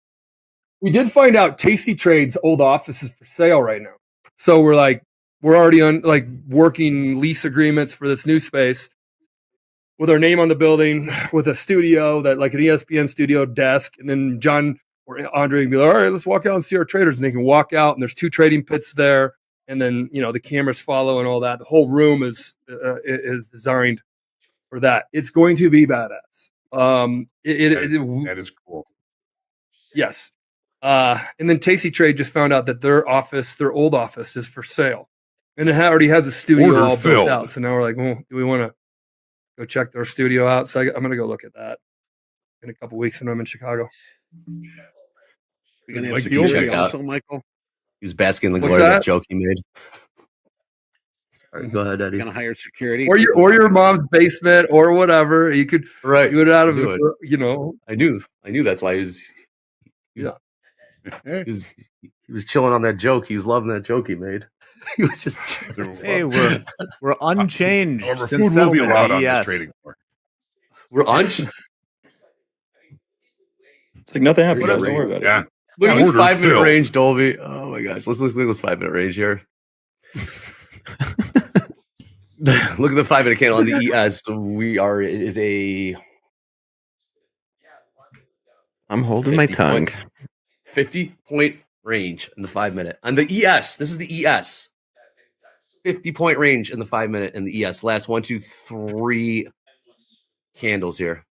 We did find out Tasty Trade's old office is for sale right now. So we're already on working lease agreements for this new space with our name on the building, with a studio that like an ESPN studio desk. And then John or Andre can be like, all right, let's walk out and see our traders. And they can walk out and there's 2 trading pits there. And then, the cameras follow and all that. The whole room is designed for that. It's going to be badass. That is cool. Yes. And then Tasty Trade just found out that their old office is for sale. And it already has a studio all built out. So now we're like, well, do we want to go check their studio out? So I'm going to go look at that in a couple weeks when I'm in Chicago. You're going to have security also, Michael? He was basking in the glory of that joke he made. Sorry, go ahead, Eddie. You're going to hire security? Or your mom's basement or whatever. You could do it out of, I knew that's why he was... He was chilling on that joke. He was loving that joke he made. He was just chilling. Hey, we're unchanged. However, food will be allowed on this trading floor. We're unchanged. It's like nothing happened. Don't worry about it. Yeah. Look at this 5-minute range, Dolby. Oh my gosh. Let's look at this 5-minute range here. Look at the 5-minute candle on the ES. I'm holding my tongue. 50-point range in the 5-minute. On the ES, this is the ES. 50-point range in the 5-minute in the ES. Last 1, 2, 3 candles here.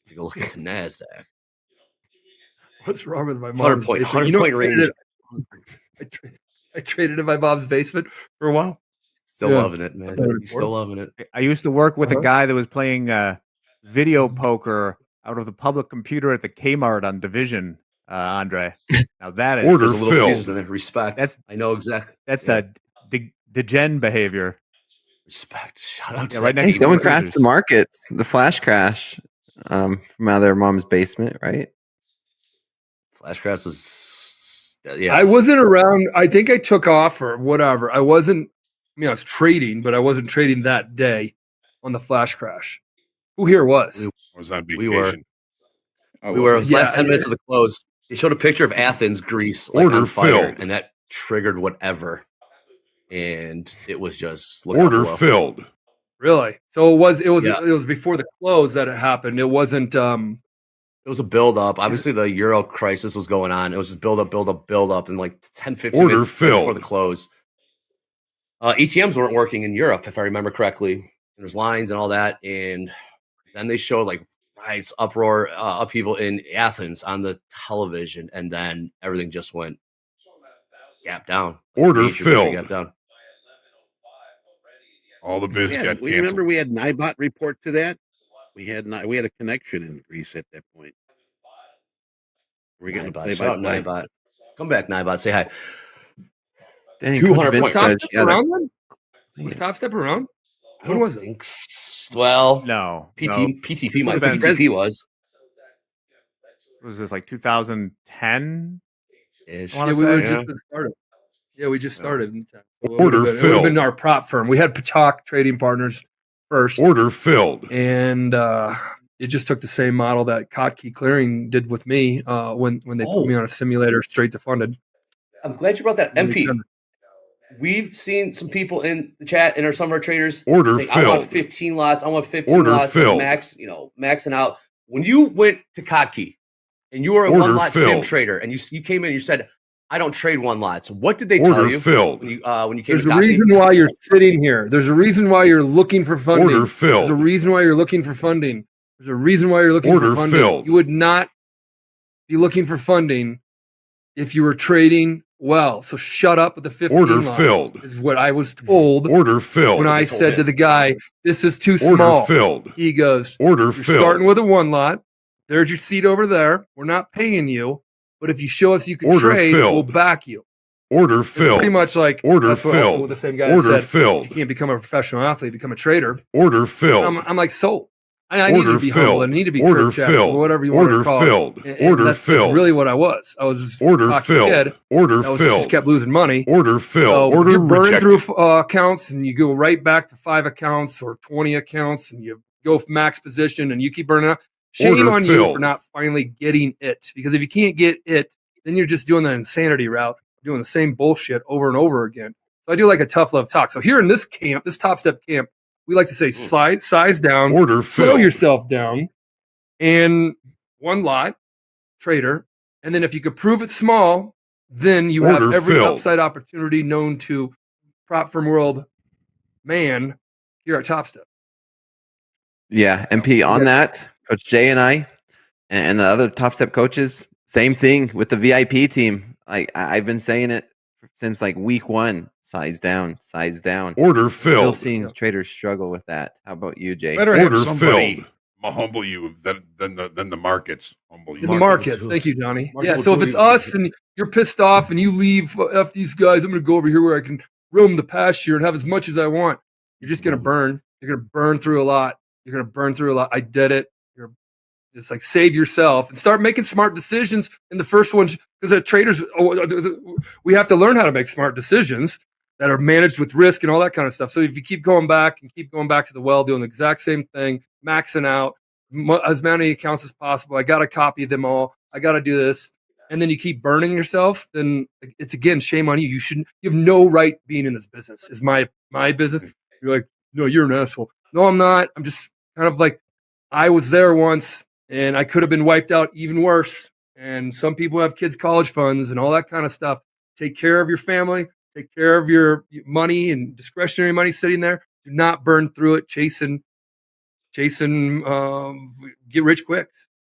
Take a look at the Nasdaq. What's wrong with my mom's 100-point range. I traded in my mom's basement for a while. Still loving it, man. He's still loving it. I used to work with a guy that was playing video poker out of the public computer at the Kmart on Division, Andre. Now that is order filled. Respect. I know exactly. That's a degen behavior. Respect. Shout out to right next. Hey, someone crashed the markets. The flash crash from out of their mom's basement, right? Flash crash was. I wasn't around. I think I took off or whatever. I wasn't. I mean, I was trading, but I wasn't trading that day on the flash crash. Who here was? I was on vacation. We were. It was last 10 minutes of the close. They showed a picture of Athens, Greece, on fire, and that triggered whatever. and it was just order filled. Really? So it was Yeah. it was before the close that it happened. It wasn't. It was a build up. Obviously, the Euro crisis was going on. It was just build up, and like 10, 15 Order minutes before filled. the close. ETMs weren't working in Europe, if I remember correctly. And there's lines and all that, and then they showed like riots, uproar, upheaval in Athens on the television, and then everything just went gap down. Order Major filled. gap down. All the bids got We canceled. remember we had NIBOT report to that. We had a connection in Greece at that point. We're getting NIBOT. play Shout by out play. NIBOT. Come back, NIBOT. Say hi. Dang, 200 Vince points. says, Top yeah, Step around then? Was Top Step around? I When don't was it? think well, No. PTP might Would've been- PTP was. What was this, like 2010? Ish. I wanna Yeah, we were say, just started. Yeah, we just started. In 10. So it Order would have been filled. our prop firm. We had Patak Trading Partners first, Order filled. and it just took the same model that Kottke Clearing did with me when they put me on a simulator straight to funded. I'm glad you brought that. MP. We've seen some people in the chat and some of our traders Order saying, I want filled. 15 lots. I want 15 Order lots. filled. Max, maxing out. When you went to Kottke and you were a Order one lot sim filled. trader and you came in and you said, I don't trade one lots. What did they Order tell you filled. when you came There's to a Kottke? reason why you're sitting here. There's a reason why you're looking for funding. Order filled. There's a reason why you're looking for funding. There's a reason why you're looking Order for funding. filled. You would not be looking for funding if you were trading well. So shut up with the 15 Order lots, filled. is what I was told Order filled. when I said to the guy, this is too Order small. filled. He goes, Order you're filled. starting with a one lot. There's your seat over there. We're not paying you. But if you show us you can Order trade, filled. we'll back you. Order It's filled. pretty much like Order that's what also filled. what the same guy Order said. filled. You can't become a professional athlete, become a trader. Order filled. I'm like, sold. I need Order to be humble. filled. I need to be Order crib chat, filled. whatever you want Order to call filled. it. And Order that's filled. really what I was. I was just Order a cocky filled. kid. Order that was filled. just kept losing money. Order filled. So Order you're burning rejected. through accounts, and you go right back to 5 accounts or 20 accounts, and you go max position, and you keep burning up. Shame Order on you filled. for not finally getting it. Because if you can't get it, then you're just doing the insanity route, doing the same bullshit over and over again. So I do like a tough love talk. So here in this camp, this Top Step camp, we like to say size down, Order slow filled. yourself down, and one lot trader. And then if you could prove it small, then you have Order every filled. upside opportunity known to prop firm world man here at Top Step. Yeah, MP on that, Coach Jay and I and the other Top Step coaches, same thing with the VIP team. I've been saying it since like week 1. Size down, size down. Order Still filled. seeing traders struggle with that. How about you, Jay? Better Order have somebody filled. humble you than the markets humble you. In the markets. Thank you, Johnny. Market Yeah, will so if do it's you. us and you're pissed off and you leave F these guys, I'm going to go over here where I can roam the pasture and have as much as I want. You're just going to burn. You're going to burn through a lot. You're going to burn through a lot. I did it. You're just like save yourself and start making smart decisions in the first ones because the traders, we have to learn how to make smart decisions that are managed with risk and all that kind of stuff. So if you keep going back and keep going back to the well, doing the exact same thing, maxing out as many accounts as possible. I got to copy them all. I got to do this. And then you keep burning yourself, then it's again, shame on you. You have no right being in this business. Is my business. You're like, no, you're an asshole. No, I'm not. I'm just kind of like, I was there once and I could have been wiped out even worse. And some people have kids' college funds and all that kind of stuff. Take care of your family. Take care of your money and discretionary money sitting there. Do not burn through it chasing get rich quick.